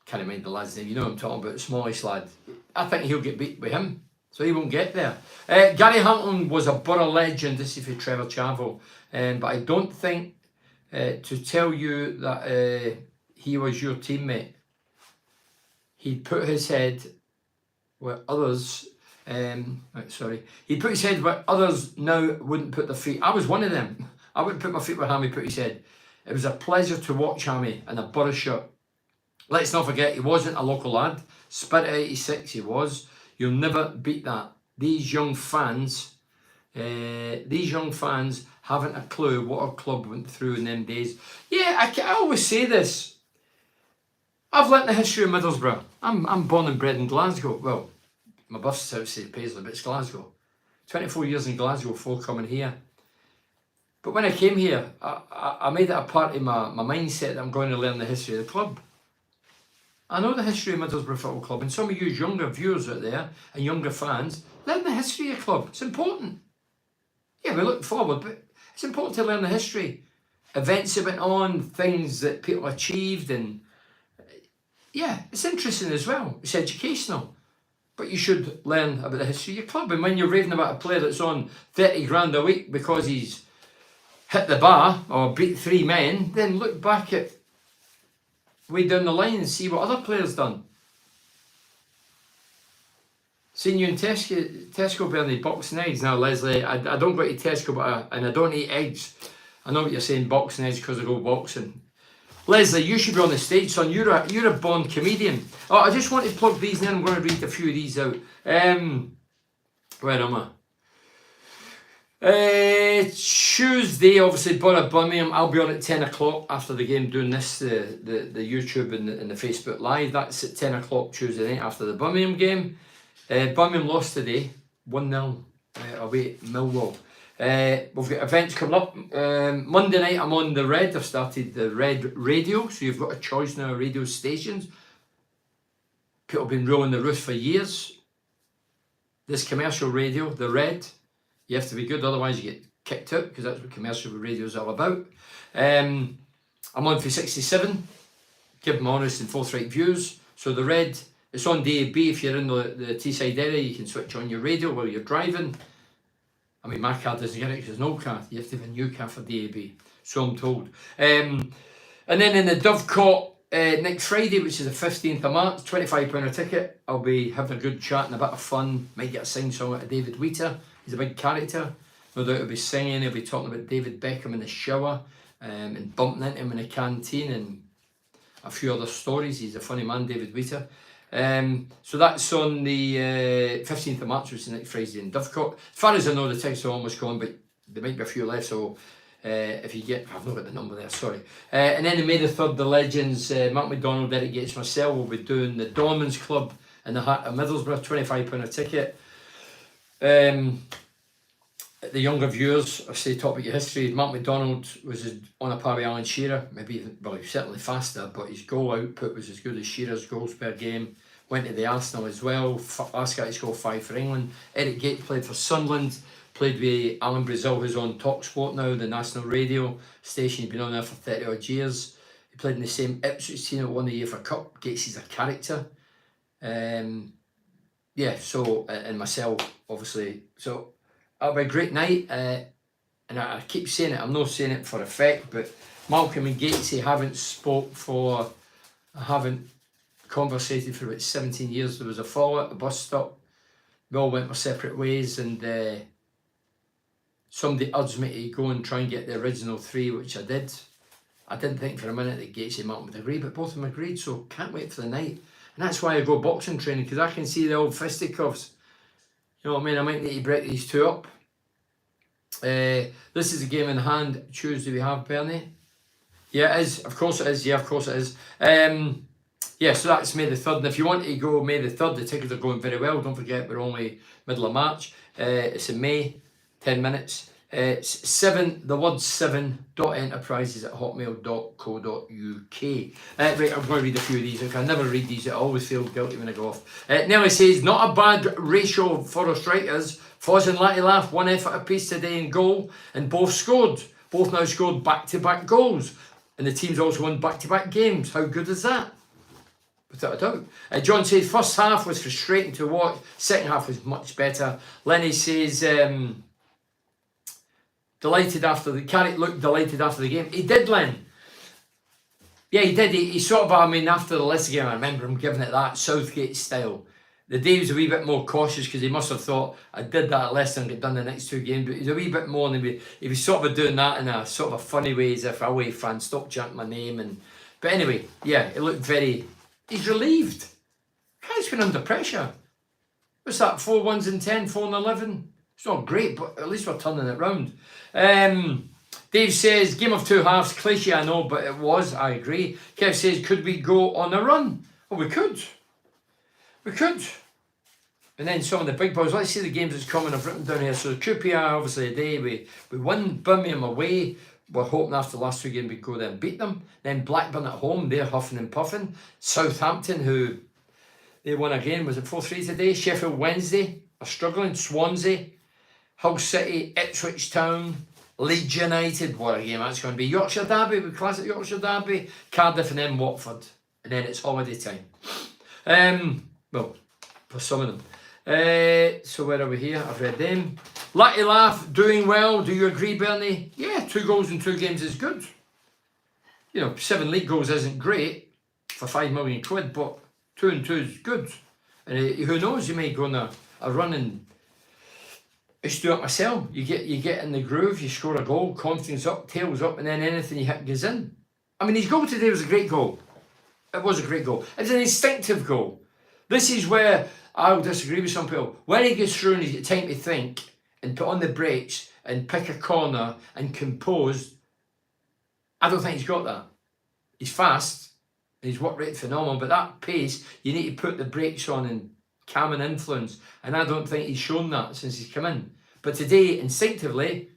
can't mind the lad's name, you know what I'm talking about, the smallish lad. I think he'll get beat by him, so he won't get there. Gary Hamilton was a Borough legend, this is for Trevor Chavel, but I don't think, to tell you that he was your teammate, he put his head where others, he put his head where others now wouldn't put their feet. I was one of them. I wouldn't put my feet where Hammy put his head. It was a pleasure to watch Hammy in a Borough shirt. Let's not forget, he wasn't a local lad. Spirit 86 he was. You'll never beat that. These young fans haven't a clue what our club went through in them days. Yeah, I always say this. I've learnt the history of Middlesbrough. I'm born and bred in Glasgow. Well, my birth certificate says Paisley, but it's Glasgow. 24 years in Glasgow before coming here. But when I came here, I made it a part of my mindset that I'm going to learn the history of the club. I know the history of Middlesbrough Football Club, and some of you younger viewers out there and younger fans, learn the history of the club. It's important. Yeah, we look forward, but it's important to learn the history. events that went on, things that people achieved, and yeah, it's interesting as well. It's educational. But you should learn about the history of your club. And when you're raving about a player that's on 30 grand a week because he's hit the bar or beat 3 men, then look back at way down the line and see what other players done. Seeing you in Tesco, Bernie, boxing eggs. Now, Leslie, I don't go to Tesco, and I don't eat eggs. I know what you're saying, boxing eggs, because I go boxing. Leslie, you should be on the stage, son. You're a born comedian. Oh, I just want to plug these in. I'm going to read a few of these out. Where am I? Tuesday, obviously, Borough Birmingham. I'll be on at 10 o'clock after the game doing this, the YouTube and the Facebook Live. That's at 10 o'clock Tuesday night after the Birmingham game. Birmingham lost today, 1-0 away at Millwall. We've got events coming up. Monday night I'm on the Red. I've started the Red Radio, so you've got a choice now of radio stations. People have been rolling the roof for years. This commercial radio, the Red, you have to be good, otherwise you get kicked out, because that's what commercial radio is all about. I'm on for 67, give them honest and forthright views. So the Red, it's on DAB. If you're in the Teesside area, you can switch on your radio while you're driving. I mean, my car doesn't get it because there's no car. You have to have a new car for DAB, so I'm told. And then in the Dovecot next Friday, which is the 15th of March, £25 a ticket. I'll be having a good chat and a bit of fun. Might get a sing song out of David Wheater. He's a big character. No doubt he'll be singing. He'll be talking about David Beckham in the shower and bumping into him in the canteen and a few other stories. He's a funny man, David Wheater. So that's on the 15th of March, which is next Friday in Dovecot. As far as I know, the tickets are almost gone, but there might be a few left, so if you get, I've not got the number there, sorry. And then on May the 3rd, the legends, Mark McDonald, Derek Gates, myself, will be doing the Dormans Club in the heart of Middlesbrough, £25 a ticket. The younger viewers, I say topic of history, Mark McDonald was on a par with Alan Shearer, maybe, well, he was certainly faster, but his goal output was as good as Shearer's goals per game. Went to the Arsenal as well, last guy to score 5 for England. Eric Gates played for Sunderland, played with Alan Brazil, who's on TalkSport now, the national radio station. He's been on there for 30 odd years. He played in the same Ipswich team that won the UEFA Cup. Gates is a character. Yeah, so, and myself, obviously. So, it'll be a great night, and I keep saying it, I'm not saying it for effect, but Malcolm and Gatesy haven't conversated for about 17 years. There was a fall at the bus stop, we all went our separate ways, and somebody urged me to go and try and get the original 3, which I did. I didn't think for a minute that Gatesy and Malcolm would agree, but both of them agreed, so can't wait for the night. And that's why I go boxing training, because I can see the old fisticuffs. You know what I mean? I might need to break these 2 up. This is a game in hand. Tuesday we have, Bernie. Yeah, it is. Of course it is. Yeah, of course it is. Yeah, so that's May the 3rd. And if you want to go May the 3rd, the tickets are going very well. Don't forget, we're only middle of March. It's in May, 10 minutes. It's 7enterprises@hotmail.co.uk. Right, I'm going to read a few of these. I never read these. I always feel guilty when I go off. Nelly says, not a bad ratio for our strikers. Foz and Latty Laugh, 1 effort apiece today in goal, and both scored. Both now scored back-to-back goals. And the team's also won back-to-back games. How good is that? Without a doubt. John says, first half was frustrating to watch. Second half was much better. Lenny says, delighted after the Carrick looked delighted after the game. He did, Len. Yeah, he did. He sort of, I mean, after the Leicester game, I remember him giving it that Southgate style. The day he was a wee bit more cautious because he must have thought, I did that at Leicester and get done the next 2 games, but he's a wee bit more, and he was sort of doing that in a sort of a funny way, as if away fans stop chanting my name. But anyway, yeah, it looked very, he's relieved. He's been under pressure. What's that, 4 1s in 10, 4 and 11? It's not great, but at least we're turning it round. Dave says, game of 2 halves, cliche I know, but it was, I agree. Kev says, could we go on a run? Well, we could. We could. And then some of the big boys, let's see the games that's coming, I've written down here. So QPR, obviously, a day, we won Birmingham away. We're hoping after the last 2 games we'd go there and beat them. Then Blackburn at home, they're huffing and puffing. Southampton, who they won again, was it 4-3 today? Sheffield Wednesday are struggling. Swansea, Hull City, Ipswich Town, Leeds United, what a game that's going to be. Yorkshire Derby, with classic Yorkshire Derby. Cardiff and then Watford. And then it's holiday time. Well, for some of them. So where are we here? I've read them. Lucky Laugh, doing well. Do you agree, Bernie? Yeah, 2 goals in 2 games is good. You know, 7 league goals isn't great for £5 million, but 2 and 2 is good. And who knows, you may go on a run and just do it myself. You get in the groove, you score a goal, confidence up, tails up, and then anything you hit goes in. I mean, his goal today was a great goal. It was a great goal. It was an instinctive goal. This is where I'll disagree with some people. When he gets through and he's got time to think and put on the brakes and pick a corner and compose, I don't think he's got that. He's fast, and his work rate phenomenal, but that pace, you need to put the brakes on and calm and influence, and I don't think he's shown that since he's come in. But today, instinctively,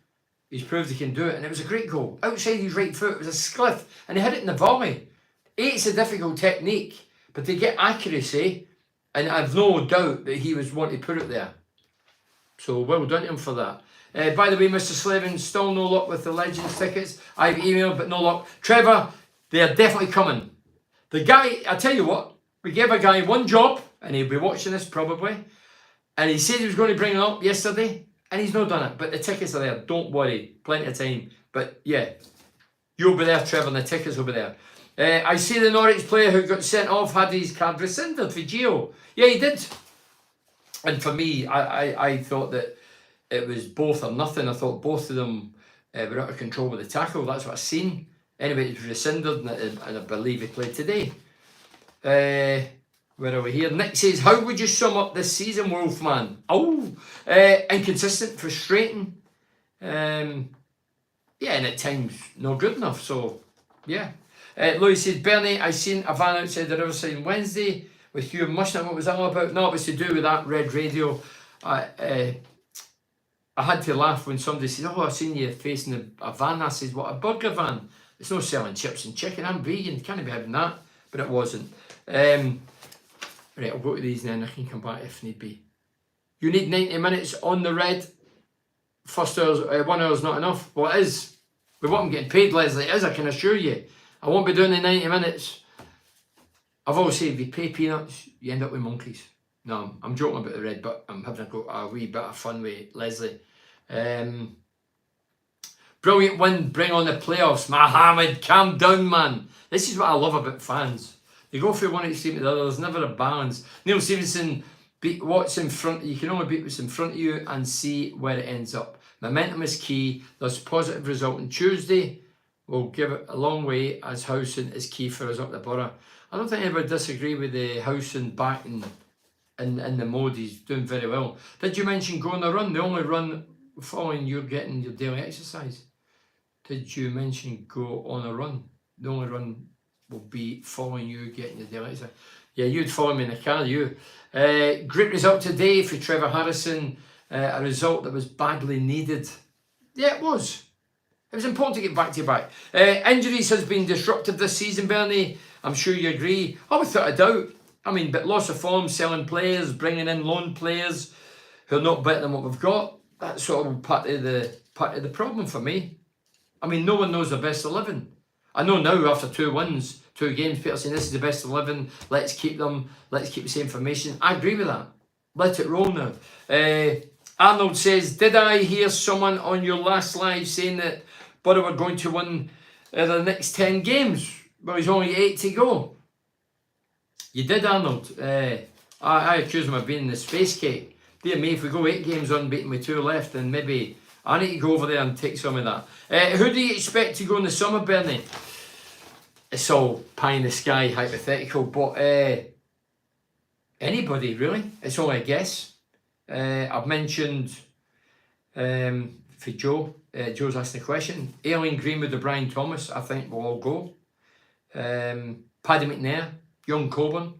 he's proved he can do it, and it was a great goal. Outside his right foot, it was a spliff, and he hit it in the volley. It's a difficult technique, but to get accuracy, and I've no doubt that he was wanting to put it there. So well done to him for that. By the way, Mr. Slavin, still no luck with the Legends tickets. I've emailed, but no luck. Trevor, they are definitely coming. The guy, I tell you what, we gave a guy one job, and he'll be watching this probably, and he said he was going to bring it up yesterday, and he's not done it. But the tickets are there. Don't worry. Plenty of time. But yeah, you'll be there, Trevor, and the tickets will be there. I see the Norwich player who got sent off had his card rescinded for Gio. Yeah, he did. And for me, I thought that it was both or nothing. I thought both of them were out of control with the tackle. That's what I've seen. Anyway, it was rescinded, and I believe he played today. Where are we here? Nick says, how would you sum up this season, Wolfman? Inconsistent, frustrating. Yeah, and at times not good enough. So, yeah. Louis says, Bernie, I seen a van outside the Riverside on Wednesday with Hugh Mushner. What was that all about? No, it was to do with that red radio. I had to laugh when somebody said, oh, I've seen you facing a van. I said, what, a burger van? It's not selling chips and chicken. I'm vegan. Can't be having that. But it wasn't. Right, I'll go to these then. I can come back if need be. You need 90 minutes on the red. First hour's, 1 hour's not enough. Well, it is. With what I'm getting paid, Leslie, it is, I can assure you. I won't be doing the 90 minutes. I've always said, if you pay peanuts, you end up with monkeys. No, I'm joking about the red, but I'm having a wee bit of fun with Leslie. Brilliant win, bring on the playoffs. Mohammed, calm down, man. This is what I love about fans. They go from one extreme to the other. There's never a balance. Neil Stevenson, beat what's in front. You can only beat what's in front of you and see where it ends up. Momentum is key. There's a positive result on Tuesday. We'll give it a long way as Howson is key for us up the borough. I don't think anybody disagree with the Howson back in the mode. He's doing very well. Did you mention go on a run? The only run following you getting your daily exercise. Did you mention go on a run? The only run will be following you getting your daily exercise. Yeah, you'd follow me in the car, you. Great result today for Trevor Harrison. A result that was badly needed. Yeah, it was. It was important to get back to back. Injuries has been disruptive this season, Bernie. I'm sure you agree. Oh, without a doubt. I mean, but loss of form, selling players, bringing in loan players who are not better than what we've got. That's sort of part of the problem for me. I mean, no one knows the best 11. I know now after 2 wins, 2 games, people are saying this is the best 11. Let's keep them. Let's keep the same formation. I agree with that. Let it roll now. Arnold says, did I hear someone on your last live saying that Borough were going to win the next 10 games? Well, there's only 8 to go. You did, Arnold. I accuse him of being the space cake. Dear me, if we go 8 games unbeaten with 2 left, then maybe I need to go over there and take some of that. Who do you expect to go in the summer, Bernie? It's all pie in the sky, hypothetical, but anybody, really. It's only a guess. I've mentioned for Joe, Joe's asking a question. Aileen Greenwood, Brian Thomas, I think will all go. Paddy McNair, Young Coburn,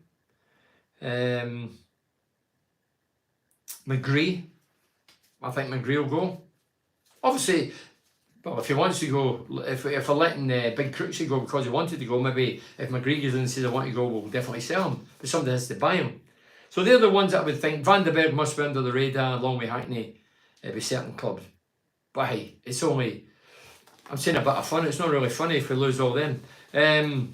McGree. I think McGree will go. Obviously, well, if he wants to go, if we're letting Big Crooksy go because he wanted to go, maybe if McGree goes in and says I want to go, we'll definitely sell him. But somebody has to buy him. So they're the ones that I would think. Van den Berg must be under the radar along with Hackney with certain clubs. But hey, it's only I'm saying a bit of fun. It's not really funny if we lose all them. Right,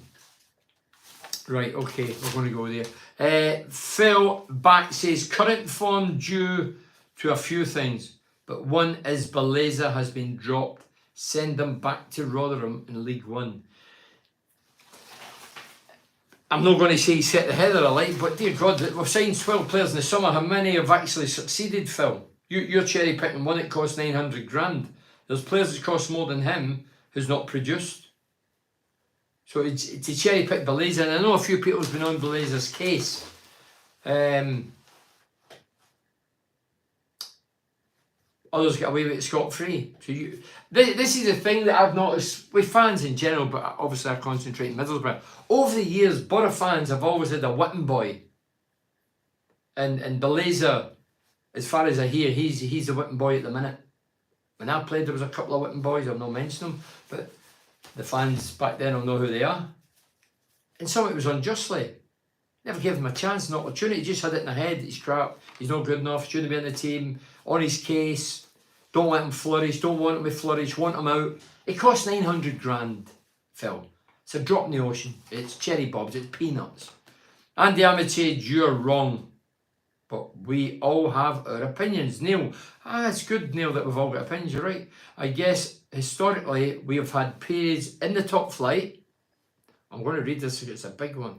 okay, we're going to go there. Phil back says, current form due to a few things, but one is Beleza has been dropped. Send them back to Rotherham in League One. I'm not going to say set the heather alight, but dear God, we've signed 12 players in the summer. How many have actually succeeded, Phil? You're cherry picking one that costs 900 grand. There's players that cost more than him who's not produced. So to cherry pick Beleza, and I know a few people have been on Beleza's case. Others get away with it scot-free. So this is the thing that I've noticed with fans in general, but obviously I concentrate in Middlesbrough. Over the years, Borough fans have always had a whipping boy. And Beleza, as far as I hear, he's a whipping boy at the minute. When I played, there was a couple of whipping boys, I'll not mention them, but the fans back then will know who they are. And some of it was unjustly. Never gave him a chance, an opportunity. He just had it in the head. He's crap. He's not good enough. Shouldn't be in the team. On his case. Don't let him flourish. Don't want him to flourish. Want him out. It costs 900 grand, Phil. It's a drop in the ocean. It's cherry bobs. It's peanuts. Andy Ahmed said, you're wrong. But we all have our opinions. Neil, it's good, Neil, that we've all got opinions. You're right. I guess historically we have had periods in the top flight. I'm going to read this because it's a big one.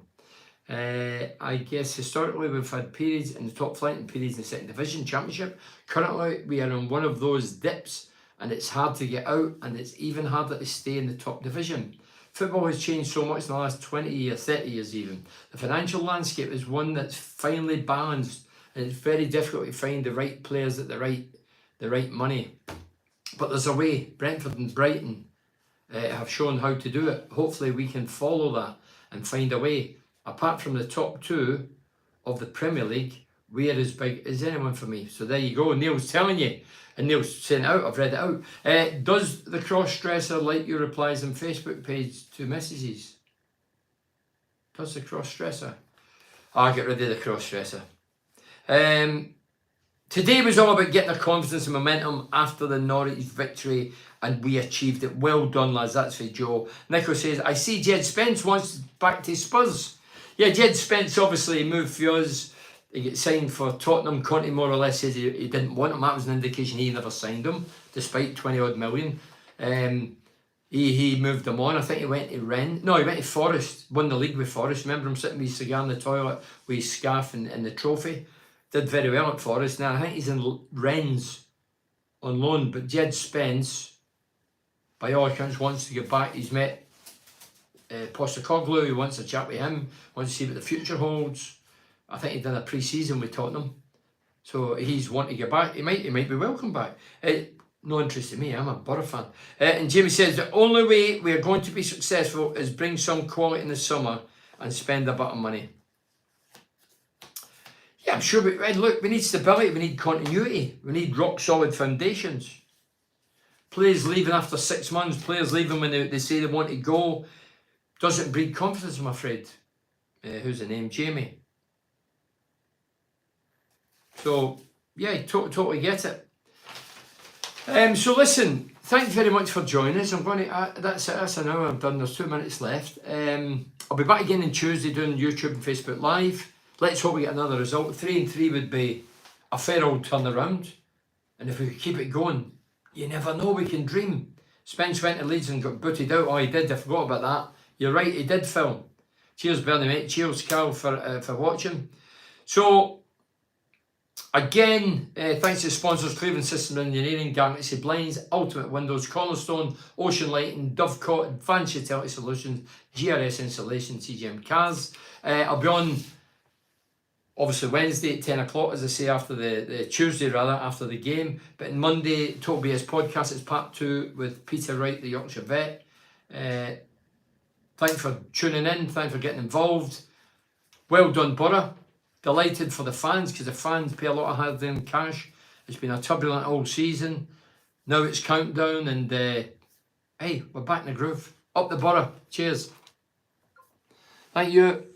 I guess historically we've had periods in the top flight and periods in the second division championship. Currently we are on one of those dips and it's hard to get out and it's even harder to stay in the top division. Football has changed so much in the last 20 years, 30 years even. The financial landscape is one that's finely balanced and it's very difficult to find the right players at the right money. But there's a way. Brentford and Brighton have shown how to do it. Hopefully we can follow that and find a way. Apart from the top two of the Premier League, we're as big as anyone for me. So there you go. Neil's telling you. And Neil's saying it out. I've read it out. Does the cross-dresser like your replies on Facebook page to messages? Does the cross-dresser? I'll get rid of the cross-dresser. Today was all about getting our confidence and momentum after the Norwich victory, and we achieved it. Well done, lads. That's for Joe. Nico says, I see Jed Spence wants back to Spurs. Yeah, Jed Spence obviously moved for us. He got signed for Tottenham. Conte more or less says he didn't want him. That was an indication he never signed him, despite 20 odd million. He moved him on. I think he went to Rennes. No, he went to Forest. Won the league with Forest. Remember him sitting with his cigar in the toilet with his scarf and the trophy. Did very well at Forest. Now I think he's in Rennes on loan. But Jed Spence, by all accounts, wants to get back. He's met Postecoglou. He wants to chat with him. Wants to see what the future holds. I think he done a pre-season with Tottenham. So he's wanting to get back. He might be welcome back. No interest in me. I'm a Borough fan. And Jamie says, the only way we are going to be successful is bring some quality in the summer and spend a bit of money. Yeah, I'm sure. Look, we need stability. We need continuity. We need rock-solid foundations. Players leaving after 6 months. Players leaving when they say they want to go. Doesn't breed confidence, I'm afraid. Who's the name? Jamie. So, yeah, totally get it. So listen, thank you very much for joining us. I'm going to, that's it, that's an hour I'm done. There's 2 minutes left. I'll be back again on Tuesday doing YouTube and Facebook Live. Let's hope we get another result. 3-3 would be a fair old turnaround. And if we could keep it going, you never know, we can dream. Spence went to Leeds and got booted out. Oh, he did, I forgot about that. You're right, he did, Phil. Cheers, Bernie, mate. Cheers, Carl, for watching. So, again, thanks to the sponsors, Cleveland Systems Engineering, Galaxy Blinds, Ultimate Windows, Cornerstone, Ocean Lighting, Dovecot, Advanced Utility Solutions, GRS Installation, CGM Cars. I'll be on, obviously, Wednesday at 10 o'clock, as I say, after the Tuesday, rather, after the game. But on Monday, Total BS Podcast, it's part 2 with Peter Wright, the Yorkshire vet. Thanks for tuning in. Thanks for getting involved. Well done, Borough. Delighted for the fans, because the fans pay a lot of hard-earned cash. It's been a turbulent old season. Now it's countdown, and hey, we're back in the groove. Up the Borough. Cheers. Thank you.